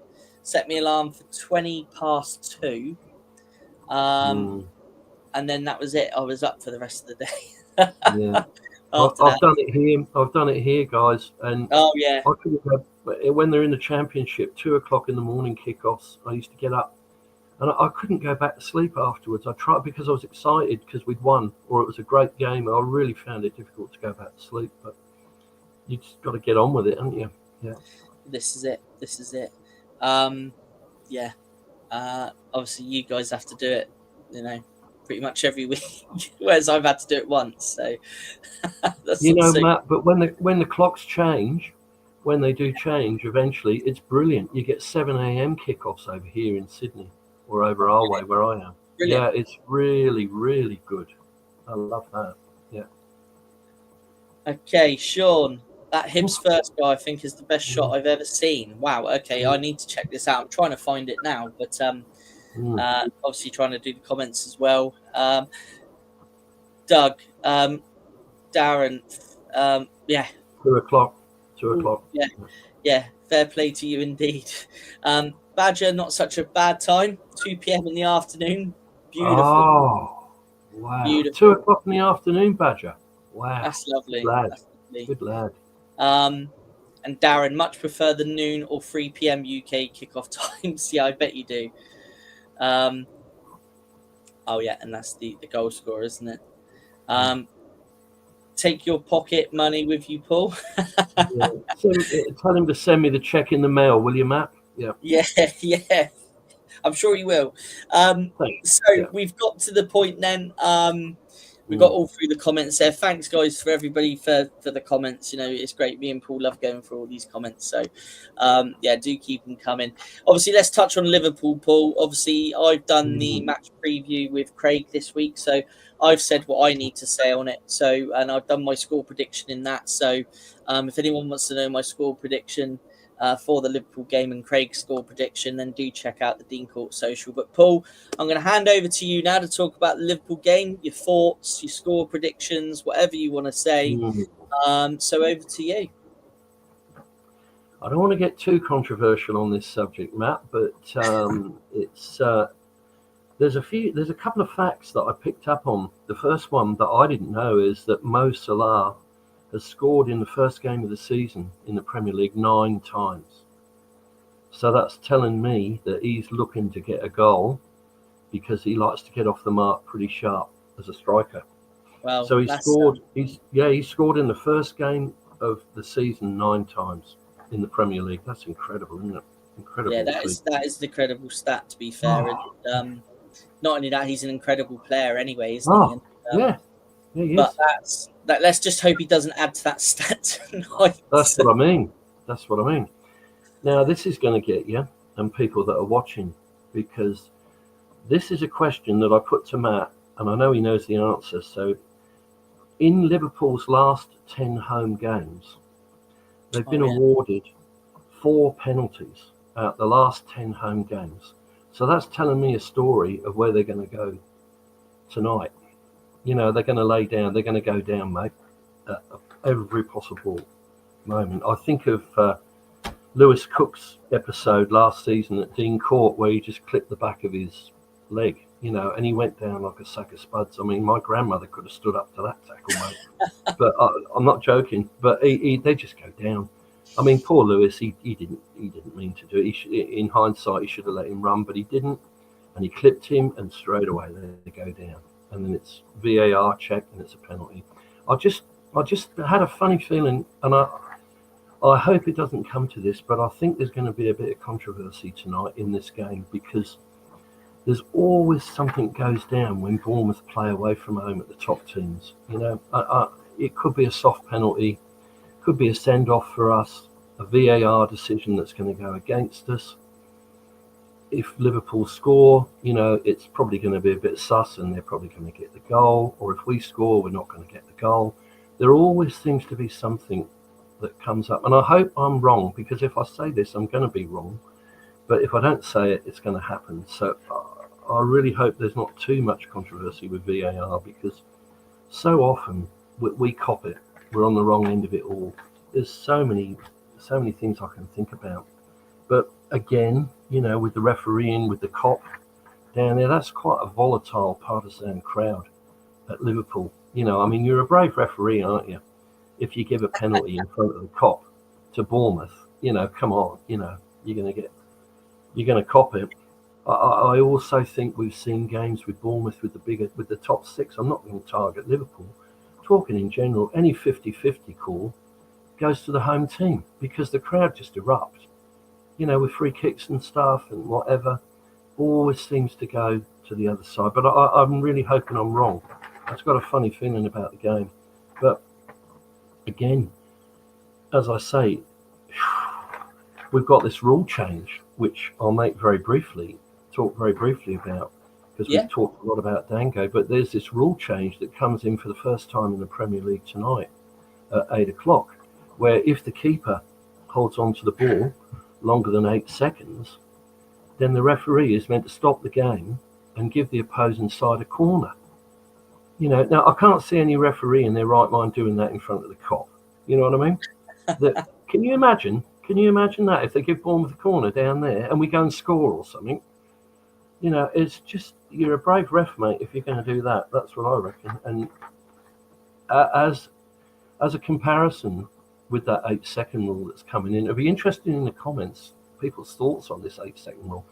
Speaker 5: Set my alarm for 2:20. And then that was it. I was up for the rest of the day.
Speaker 6: Yeah. I've done it here. I've done it here, guys. And
Speaker 5: oh yeah,
Speaker 6: I couldn't go, when they're in the Championship, 2 o'clock in the morning kickoffs. I used to get up, and I couldn't go back to sleep afterwards. I tried because I was excited because we'd won, or it was a great game. I really found it difficult to go back to sleep, but you just got to get on with it, haven't you? Yeah.
Speaker 5: This is it. Yeah. Obviously, you guys have to do it. Pretty much every week, whereas I've had to do it once. So,
Speaker 6: Matt. But when the clocks change, when they do change, eventually it's brilliant. You get 7 a.m. kickoffs over here in Sydney or over our way where I am. Brilliant. Yeah, it's really, really good. I love that. Yeah. Okay,
Speaker 5: Sean. That Hibs first guy, I think, is the best shot I've ever seen. Wow. Okay, I need to check this out. I'm trying to find it now, but obviously trying to do the comments as well. Doug, Darren,
Speaker 6: 2 o'clock. 2 o'clock.
Speaker 5: Yeah. Fair play to you indeed. Badger, not such a bad time. 2 p.m. in the afternoon. Beautiful.
Speaker 6: Oh, wow. Beautiful. 2 o'clock in the afternoon, Badger. Wow.
Speaker 5: That's lovely.
Speaker 6: Good lad.
Speaker 5: And Darren, much prefer the noon or 3 p.m. UK kickoff times. Yeah, I bet you do. And that's the goal scorer, isn't it? Take your pocket money with you, Paul.
Speaker 6: Tell him to send me the check in the mail, will you, Matt?
Speaker 5: Yeah. I'm sure he will. We've got to the point then. We got all through the comments there. Thanks, guys, for everybody for the comments. It's great. Me and Paul love going through all these comments. So, do keep them coming. Obviously, let's touch on Liverpool, Paul. Obviously, I've done the match preview with Craig this week. So, I've said what I need to say on it. So, and I've done my score prediction in that. So, if anyone wants to know my score prediction for the Liverpool game and Craig's score prediction, then do check out the Dean Court Social. But Paul, I'm going to hand over to you now to talk about the Liverpool game, your thoughts, your score predictions, whatever you want to say. So over to you.
Speaker 6: I don't want to get too controversial on this subject, Matt, but there's a couple of facts that I picked up on. The first one that I didn't know is that Mo Salah has scored in the first game of the season in the Premier League 9 times. So that's telling me that he's looking to get a goal because he likes to get off the mark pretty sharp as a striker.
Speaker 5: Well,
Speaker 6: so he scored. He scored in the first game of the season 9 times in the Premier League. That's incredible, isn't it? Incredible.
Speaker 5: Yeah, that is an incredible stat, to be fair. And not only that, he's an incredible player anyway, isn't he?
Speaker 6: Yeah, he is.
Speaker 5: But let's just hope he doesn't add to that stat tonight.
Speaker 6: That's what I mean. Now, this is going to get you and people that are watching, because this is a question that I put to Matt, and I know he knows the answer. So, in Liverpool's last 10 home games, they've been awarded 4 penalties out the last 10 home games. So that's telling me a story of where they're going to go tonight. You know, they're going to lay down. They're going to go down, mate, at every possible moment. I think of Lewis Cook's episode last season at Dean Court where he just clipped the back of his leg, you know, and he went down like a sack of spuds. I mean, my grandmother could have stood up to that tackle, mate. But I'm not joking. But they just go down. I mean, poor Lewis, he didn't mean to do it. In hindsight, he should have let him run, but he didn't, and he clipped him, and straight away they go down, and then it's VAR check, and it's a penalty. I just had a funny feeling, and I hope it doesn't come to this, but I think there's going to be a bit of controversy tonight in this game because there's always something goes down when Bournemouth play away from home at the top teams. You know, it could be a soft penalty, could be a send-off for us, a VAR decision that's going to go against us. If Liverpool score, you know, it's probably going to be a bit sus and they're probably going to get the goal. Or if we score, we're not going to get the goal. There always seems to be something that comes up. And I hope I'm wrong, because if I say this, I'm going to be wrong. But if I don't say it, it's going to happen. So I really hope there's not too much controversy with VAR, because so often we cop it. We're on the wrong end of it all. There's so many things I can think about. But again, you know, with the refereeing, with the cop down there, that's quite a volatile partisan crowd at Liverpool. You know, I mean, you're a brave referee, aren't you? If you give a penalty in front of the cop to Bournemouth, you know, come on, you know, you're going to cop it. I also think we've seen games with Bournemouth with the top six. I'm not going to target Liverpool. Talking in general, any 50-50 call goes to the home team because the crowd just erupt. You know, with free kicks and stuff and whatever, always seems to go to the other side. But I'm really hoping I'm wrong. I've got a funny feeling about the game. But again, as I say, we've got this rule change, which I'll talk very briefly about, because we've talked a lot about Dango. But there's this rule change that comes in for the first time in the Premier League tonight at 8 o'clock, where if the keeper holds on to the ball longer than 8 seconds, then the referee is meant to stop the game and give the opposing side a corner. You know, now I can't see any referee in their right mind doing that in front of the cop. You know what I mean? Can you imagine that if they give Bournemouth a corner down there and we go and score or something? You know, it's just, you're a brave ref, mate, if you're going to do that. That's what I reckon. And as a comparison with that 8-second rule that's coming in, it'd be interesting in the comments people's thoughts on this 8-second rule,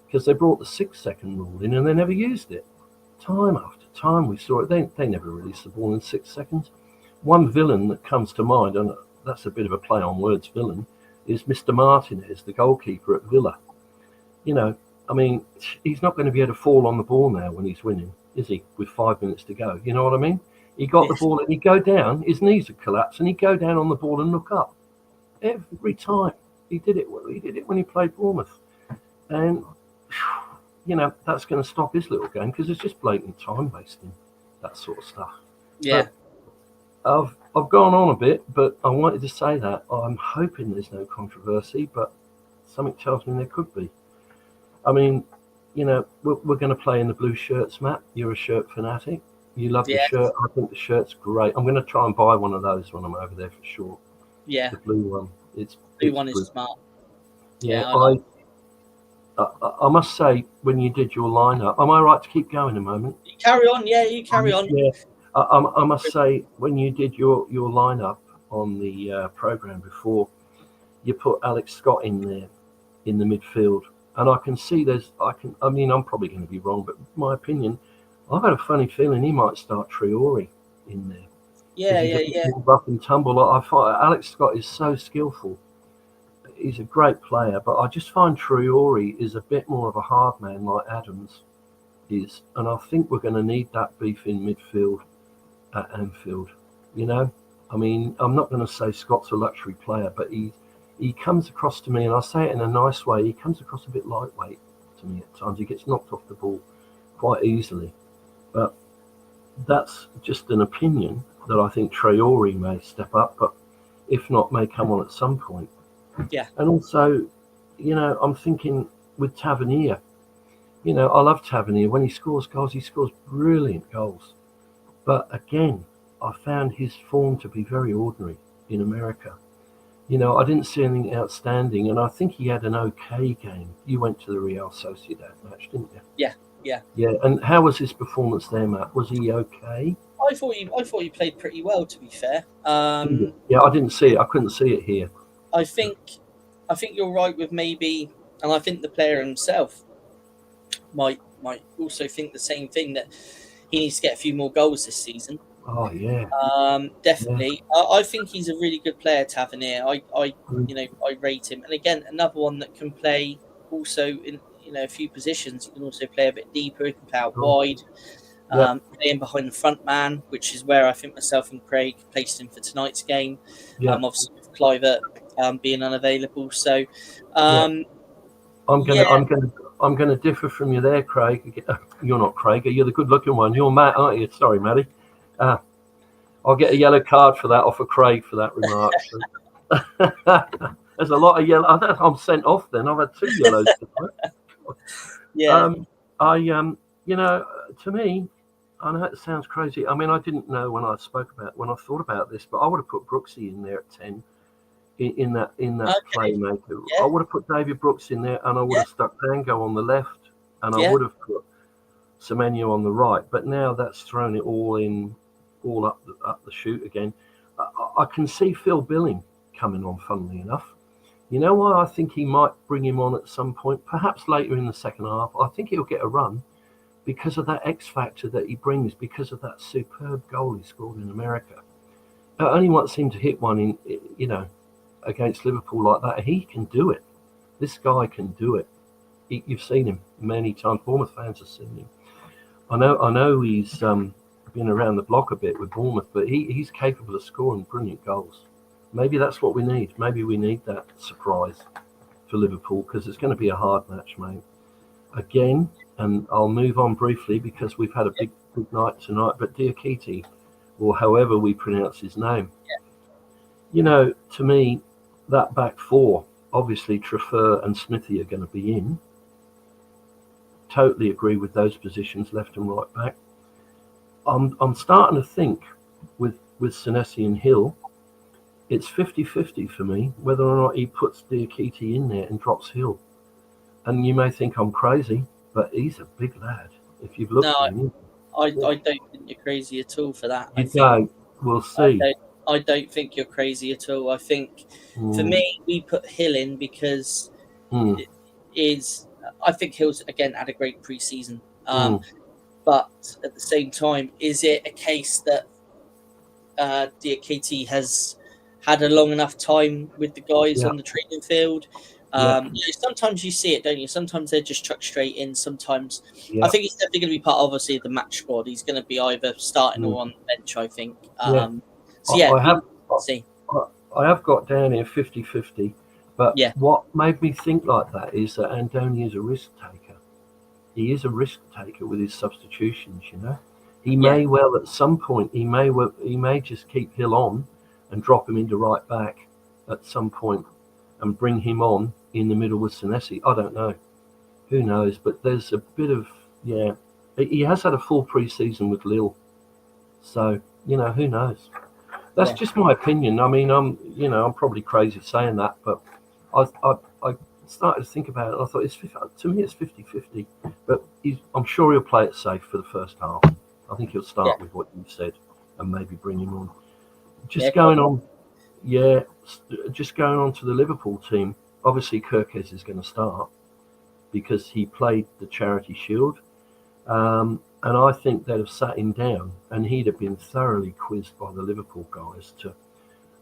Speaker 6: because they brought the 6-second rule in and they never used it. Time after time we saw it. They never released the ball in 6 seconds. One villain that comes to mind, and that's a bit of a play on words, villain, is Mr. Martinez, the goalkeeper at Villa. You know, I mean, he's not going to be able to fall on the ball now when he's winning, is he, with 5 minutes to go? You know what I mean? He got the ball and he'd go down, his knees would collapse, and he'd go down on the ball and look up. Every time. He did it when he played Bournemouth. And, you know, that's going to stop his little game, because it's just blatant time wasting, that sort of stuff. Yeah. But I've gone on a bit, but I wanted to say that. I'm hoping there's no controversy, but something tells me there could be. I mean, you know, we're going to play in the blue shirts, Matt. You're a shirt fanatic. You love the shirt. I think the shirt's great. I'm going to try and buy one of those when I'm over there for sure. Yeah. The blue one. It's
Speaker 5: is smart.
Speaker 6: Yeah, I must say, when you did your lineup, am I right to keep going a moment?
Speaker 5: You carry on. Yeah, you carry on.
Speaker 6: Yeah. I must say, when you did your lineup on the program before, you put Alex Scott in there in the midfield, and I can see I'm probably going to be wrong, but my opinion, I've had a funny feeling he might start Traore in there. Yeah. Rough and tumble. I find Alex Scott is so skillful. He's a great player, but I just find Traore is a bit more of a hard man like Adams is, and I think we're going to need that beef in midfield at Anfield. You know, I mean, I'm not going to say Scott's a luxury player, but he comes across to me, and I say it in a nice way, he comes across a bit lightweight to me at times. He gets knocked off the ball quite easily, but that's just an opinion that I think Traore may step up, but if not, may come on at some point.
Speaker 5: Yeah.
Speaker 6: And also, you know, I'm thinking with Tavernier, I love Tavernier. When he scores goals, he scores brilliant goals. But again, I found his form to be very ordinary in America. I didn't see anything outstanding, and I think he had an okay game. You went to the Real Sociedad match, didn't you?
Speaker 5: Yeah.
Speaker 6: Yeah, and how was his performance there, Matt? Was he okay?
Speaker 5: I thought he played pretty well, to be fair.
Speaker 6: Yeah, I didn't see it. I couldn't see it here.
Speaker 5: I think you're right with maybe, and I think the player himself might also think the same thing, that he needs to get a few more goals this season.
Speaker 6: Oh yeah.
Speaker 5: Definitely. Yeah. I think he's a really good player, Tavernier. I rate him. And again, another one that can play also in a few positions. He can also play a bit deeper. He can play out wide. Playing behind the front man, which is where I think myself and Craig placed him for tonight's game. Obviously with Clivert being unavailable. So I'm
Speaker 6: gonna differ from you there, Craig. You're not Craig. You're the good-looking one. You're Matt, aren't you? Sorry, Matty. I'll get a yellow card for that off of Craig for that remark. There's a lot of yellow. I'm sent off then. I've had 2 yellows. To me, I know it sounds crazy. I mean, I didn't know when I thought about this, but I would have put Brooksy in there at 10 in that playmaker. Yeah. I would have put David Brooks in there, and I would have stuck Dango on the left, and I would have put Semenyo on the right. But now that's thrown it all up the chute again. I can see Phil Billing coming on, funnily enough. You know why I think he might bring him on at some point, perhaps later in the second half. I think he'll get a run because of that X factor that he brings, because of that superb goal he scored in America. I only once seemed to hit one in, against Liverpool like that. He can do it. This guy can do it. You've seen him many times. Bournemouth fans have seen him. I know he's been around the block a bit with Bournemouth, but he's capable of scoring brilliant goals. Maybe that's what we need. Maybe we need that surprise for Liverpool, because it's going to be a hard match, mate. Again, and I'll move on briefly because we've had a big night tonight, but Diakite, or however we pronounce his name, to me, that back four, obviously Trafford and Smithy are going to be in. Totally agree with those positions, left and right back. I'm starting to think with Senesi and Hill, it's 50-50 for me whether or not he puts Diakite in there and drops Hill. And you may think I'm crazy, but he's a big lad. If you've looked at him,
Speaker 5: I don't think you're crazy at all for that.
Speaker 6: We'll see.
Speaker 5: I don't think you're crazy at all. I think for me, we put Hill in because I think Hill's again had a great pre-season. But at the same time, is it a case that Diakite has had a long enough time with the guys on the training field? Sometimes you see it, don't you? Sometimes they're just chucked straight in. Sometimes I think he's definitely going to be part, obviously, of the match squad. He's going to be either starting or on the bench, I think.
Speaker 6: I have got down here 50-50, but what made me think like that is that Andoni is a risk taker. He is a risk taker with his substitutions, He may well, at some point, he may just keep Hill on and drop him into right back at some point and bring him on in the middle with Senesi. I don't know. Who knows? But there's a bit of, he has had a full pre-season with Lille. So, who knows? That's just my opinion. I mean, I'm probably crazy saying that, but I started to think about it. I thought, to me, it's 50-50. But I'm sure he'll play it safe for the first half. I think he'll start with what you said and maybe bring him on. Just going on to the Liverpool team. Obviously, Kirkes is going to start because he played the Charity Shield. And I think they'd have sat him down and he'd have been thoroughly quizzed by the Liverpool guys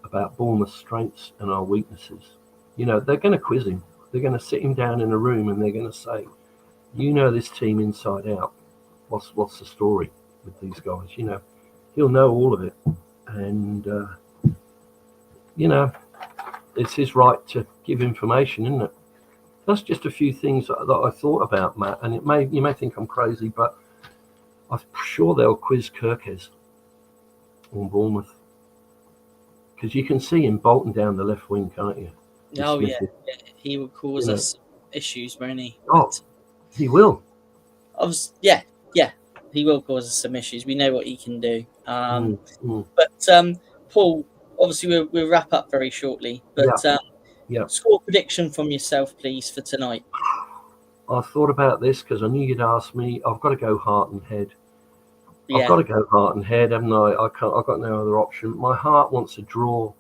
Speaker 6: about Bournemouth's strengths and our weaknesses. They're going to quiz him. They're going to sit him down in a room and they're going to say, this team inside out. What's the story with these guys? He'll know all of it. And, it's his right to give information, isn't it? That's just a few things that I thought about, Matt. And you may think I'm crazy, but I'm sure they'll quiz Kirkes on Bournemouth. Because you can see him bolting down the left wing, can't you?
Speaker 5: Oh, yeah. He will cause us issues, won't he?
Speaker 6: Oh, he will.
Speaker 5: yeah, he will cause us some issues. We know what he can do. But Paul, obviously we'll wrap up very shortly. But score prediction from yourself, please, for tonight.
Speaker 6: I thought about this because I knew you'd ask me. I've got to go heart and head.
Speaker 5: Yeah.
Speaker 6: I've got to go heart and head, haven't I? I've got no other option. My heart wants a draw.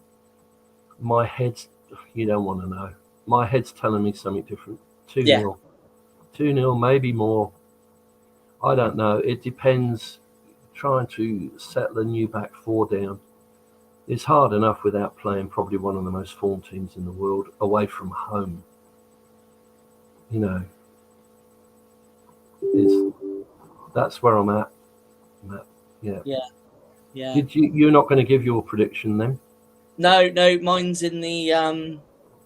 Speaker 6: My head's, you don't want to know. My head's telling me something different. 2-0. 2-0, maybe more. I don't know. It depends. Trying to settle a new back four down. It's hard enough without playing probably one of the most formed teams in the world away from home. You know, that's where I'm at.
Speaker 5: Yeah.
Speaker 6: You're not going to give your prediction then?
Speaker 5: No, mine's in the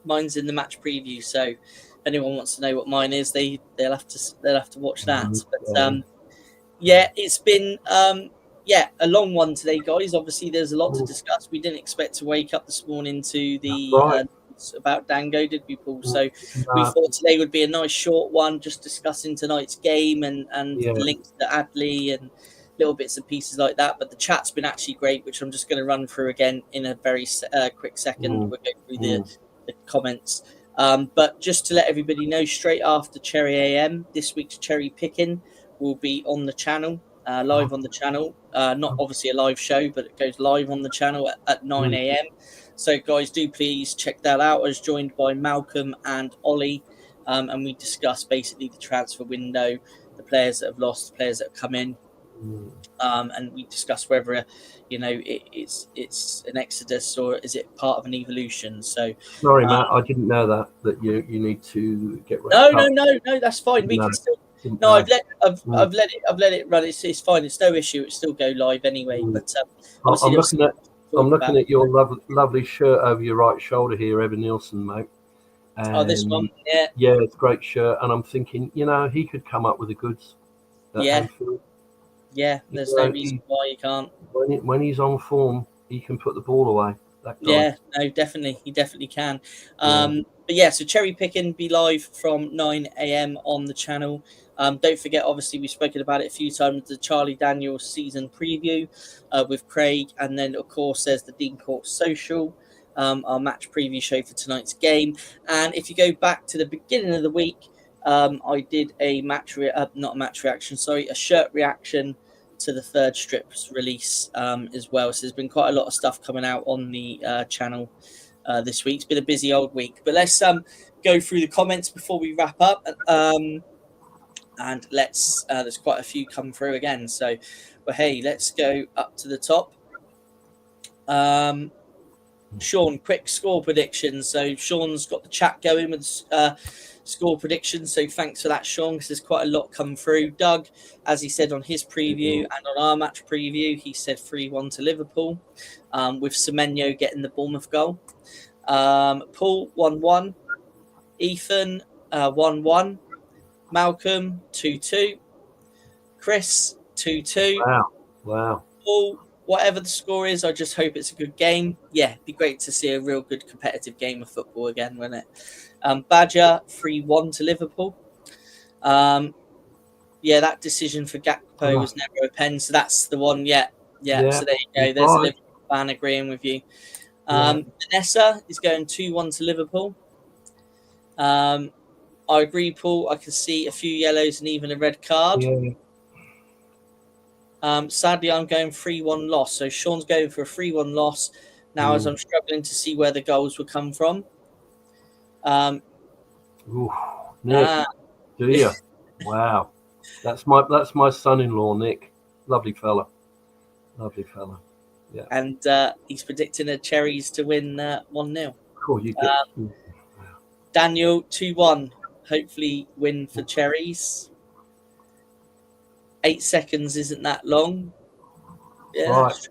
Speaker 5: match preview. So if anyone wants to know what mine is, they'll have to watch that. But it's been a long one today, guys. Obviously, there's a lot to discuss. We didn't expect to wake up this morning to the about Dango, did we, Paul? So we thought today would be a nice short one, just discussing tonight's game and the links to Adley and little bits and pieces like that. But the chat's been actually great, which I'm just going to run through again in a very quick second. We'll go through the comments. But just to let everybody know, straight after Cherry AM, this week's Cherry Picking will be on the channel, live on the channel. Not obviously a live show, but it goes live on the channel at 9 a.m. So, guys, do please check that out. I was joined by Malcolm and Ollie, and we discussed basically the transfer window, the players that have lost, the players that have come in. And we discussed whether, it's an exodus or is it part of an evolution. So
Speaker 6: sorry, Matt, I didn't know that you need to get ready.
Speaker 5: No, that's fine. We can still. No, I've let it run. It's fine. It's no issue. It still go live anyway. But
Speaker 6: I'm looking at your lovely shirt over your right shoulder here, Evan Nielsen, mate. And
Speaker 5: this one,
Speaker 6: yeah, it's a great shirt. And I'm thinking, he could come up with the goods. Anfield.
Speaker 5: Yeah, there's no reason why you can't.
Speaker 6: When he's on form, he can put the ball away. That guy.
Speaker 5: Yeah, no, definitely. He definitely can. But so Cherry Picking be live from 9 a.m. on the channel. Don't forget, obviously, we've spoken about it a few times, the Charlie Daniels season preview with Craig. And then, of course, there's the Dean Court Social, our match preview show for tonight's game. And if you go back to the beginning of the week, I did a shirt reaction to the third strips release as well. So there's been quite a lot of stuff coming out on the channel this week. It's been a busy old week. But let's go through the comments before we wrap up. And let's there's quite a few come through again. So, let's go up to the top. Sean, quick score predictions. So Sean's got the chat going with score predictions. So thanks for that, Sean, because there's quite a lot come through. Doug, as he said on his preview and on our match preview, he said 3-1 to Liverpool, with Semenyo getting the Bournemouth goal. Paul, 1-1. Ethan, 1-1. Malcolm, 2-2. Chris, 2-2.
Speaker 6: Wow.
Speaker 5: Paul, whatever the score is, I just hope it's a good game. Yeah, it'd be great to see a real good competitive game of football again, wouldn't it? Badger, 3-1 to Liverpool. That decision for Gakpo was never a pen, so that's the one. Yeah. So there you go. There's a Liverpool fan agreeing with you. Vanessa is going 2-1 to Liverpool. I agree, Paul. I can see a few yellows and even a red card. Sadly, I'm going 3-1 loss. So Sean's going for a 3-1 loss. Now, as I'm struggling to see where the goals will come from.
Speaker 6: Nick, do you? Wow. That's my son-in-law, Nick. Lovely fella. Yeah.
Speaker 5: And he's predicting a Cherries to win 1-0.
Speaker 6: Cool, you get
Speaker 5: Daniel, 2-1. Hopefully win for Cherries. 8 seconds isn't that long. Yeah.
Speaker 6: Right.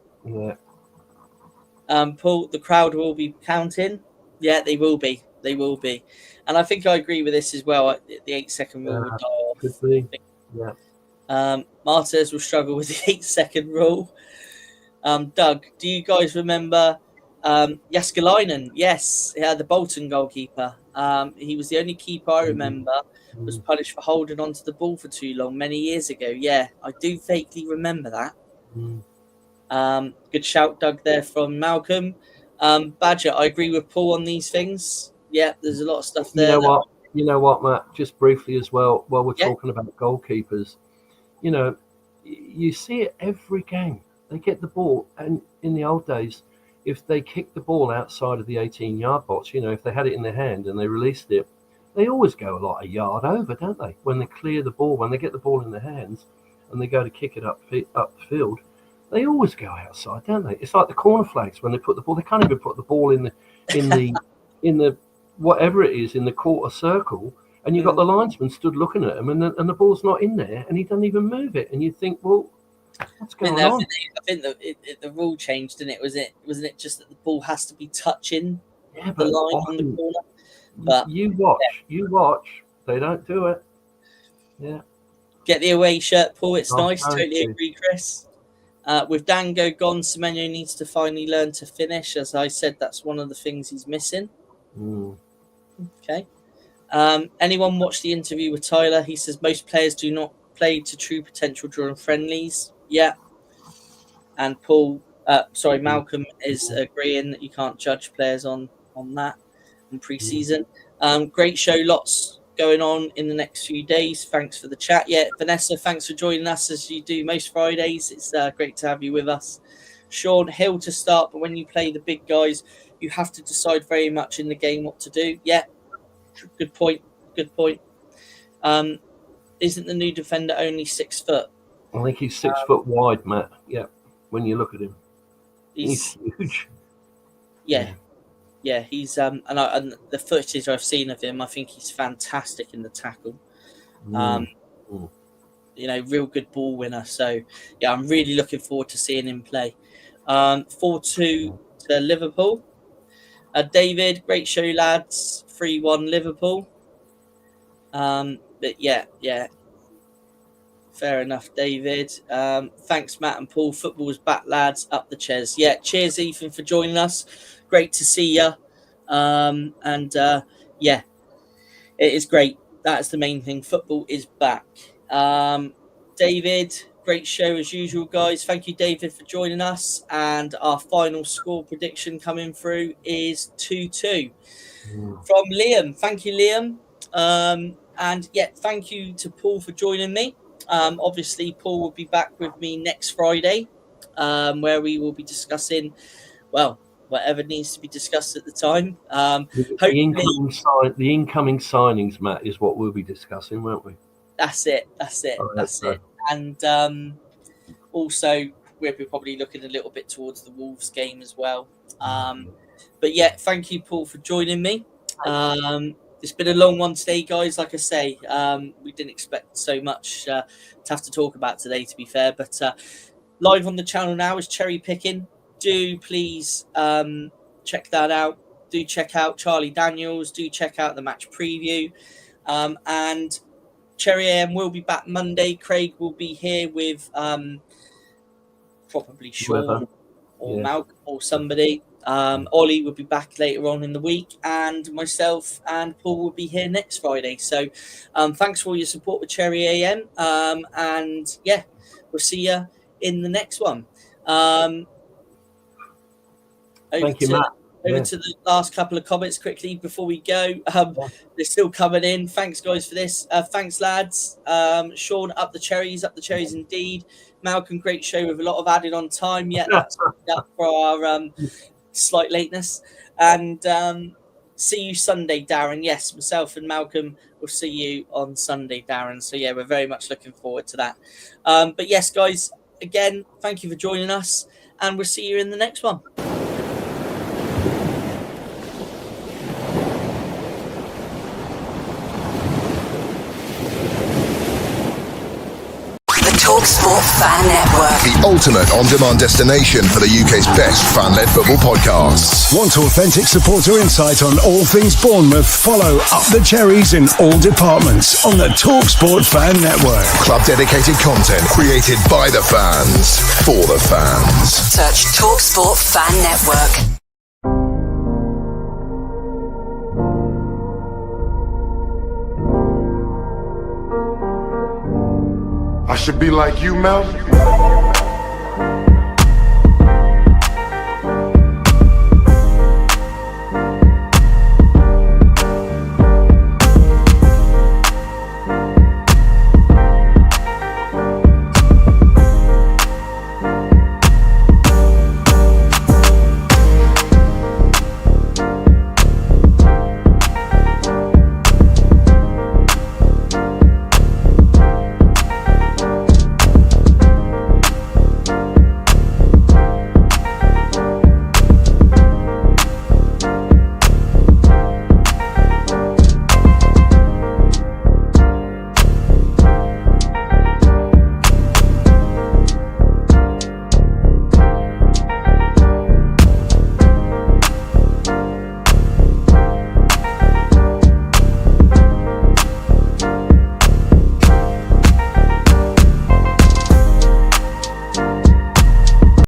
Speaker 6: Yeah.
Speaker 5: Paul, the crowd will be counting. Yeah, they will be. And I think I agree with this as well. The 8-second rule will die off.
Speaker 6: Could be. Yeah.
Speaker 5: Martez will struggle with the 8-second rule. Doug, do you guys remember Jaskalainen, yes, the Bolton goalkeeper. He was the only keeper I remember was punished for holding onto the ball for too long many years ago. Yeah, I do vaguely remember that. Good shout, Doug, there from Malcolm. Badger, I agree with Paul on these things. Yeah, there's a lot of stuff there.
Speaker 6: You know what, Matt? Just briefly as well, while we're talking about goalkeepers, you see it every game. They get the ball, and in the old days, if they kicked the ball outside of the 18-yard box, if they had it in their hand and they released it, they always go like a yard over, don't they? When they clear the ball, when they get the ball in their hands and they go to kick it up the field, they always go outside, don't they? It's like the corner flags when they put the ball. They can't even put the ball in the whatever it is in the quarter circle, and you've got the linesman stood looking at him, and the ball's not in there, and he doesn't even move it, and you think, well, what's going on?
Speaker 5: I think the rule changed, didn't it? Wasn't it just that the ball has to be touching the line on the corner? But
Speaker 6: you watch. They don't do it. Yeah.
Speaker 5: Get the away shirt, Paul. It's nice. Totally agree, Chris. With Dango gone, Semenyo needs to finally learn to finish. As I said, that's one of the things he's missing. Okay. Anyone watch the interview with Tyler? He says most players do not play to true potential during friendlies. Yeah. And Malcolm is agreeing that you can't judge players on that in pre-season. Great show. Lots going on in the next few days. Thanks for the chat. Yeah, Vanessa, thanks for joining us as you do most Fridays. It's great to have you with us. Sean, Hill to start, but when you play the big guys, you have to decide very much in the game what to do. Yeah, good point. Isn't the new defender only 6 foot?
Speaker 6: I think he's 6 foot wide, Matt. Yeah, when you look at him, he's huge.
Speaker 5: Yeah, he's and the footage I've seen of him, I think he's fantastic in the tackle. Real good ball winner. So yeah, I'm really looking forward to seeing him play. 4-2 to Liverpool. David, great show, lads. 3-1 Liverpool. But yeah. Fair enough, David. Thanks, Matt and Paul. Football's back, lads. Up the chairs. Yeah, cheers, Ethan, for joining us. Great to see you. It is great. That's the main thing. Football is back. David, great show as usual, guys. Thank you, David, for joining us. And our final score prediction coming through is 2-2 from Liam. Thank you, Liam. Thank you to Paul for joining me. Obviously, Paul will be back with me next Friday, where we will be discussing, whatever needs to be discussed at the time.
Speaker 6: The incoming signings, Matt, is what we'll be discussing, won't we?
Speaker 5: That's it. And also, we'll be probably looking a little bit towards the Wolves game as well. Thank you, Paul, for joining me. It's been a long one today, guys. Like I say, we didn't expect so much to have to talk about today, to be fair. But live on the channel now is Cherry Picking. Do please check that out. Do check out Charlie Daniels. Do check out the match preview. And Cherry AM will be back Monday. Craig will be here with probably Sean or Malcolm or somebody. Ollie will be back later on in the week, and myself and Paul will be here next Friday. So thanks for all your support with Cherry AM. We'll see you in the next one.
Speaker 6: Thank you, Matt.
Speaker 5: Over to the last couple of comments quickly before we go. They're still coming in. Thanks, guys, for this. Thanks, lads. Sean, up the cherries indeed. Malcolm, great show with a lot of added on time. Yeah, that's up for our slight lateness. And see you Sunday, Darren. Yes, myself and Malcolm will see you on Sunday, Darren. So, yeah, we're very much looking forward to that. But, yes, guys, again, thank you for joining us, and we'll see you in the next one.
Speaker 4: TalkSport Fan Network.
Speaker 2: The ultimate on-demand destination for the UK's best fan-led football podcasts.
Speaker 3: Want authentic supporter insight on all things Bournemouth? Follow Up the Cherries in all departments on the TalkSport Fan Network.
Speaker 2: Club-dedicated content created by the fans, for the fans.
Speaker 4: Search TalkSport Fan Network.
Speaker 1: should be like you, Mel.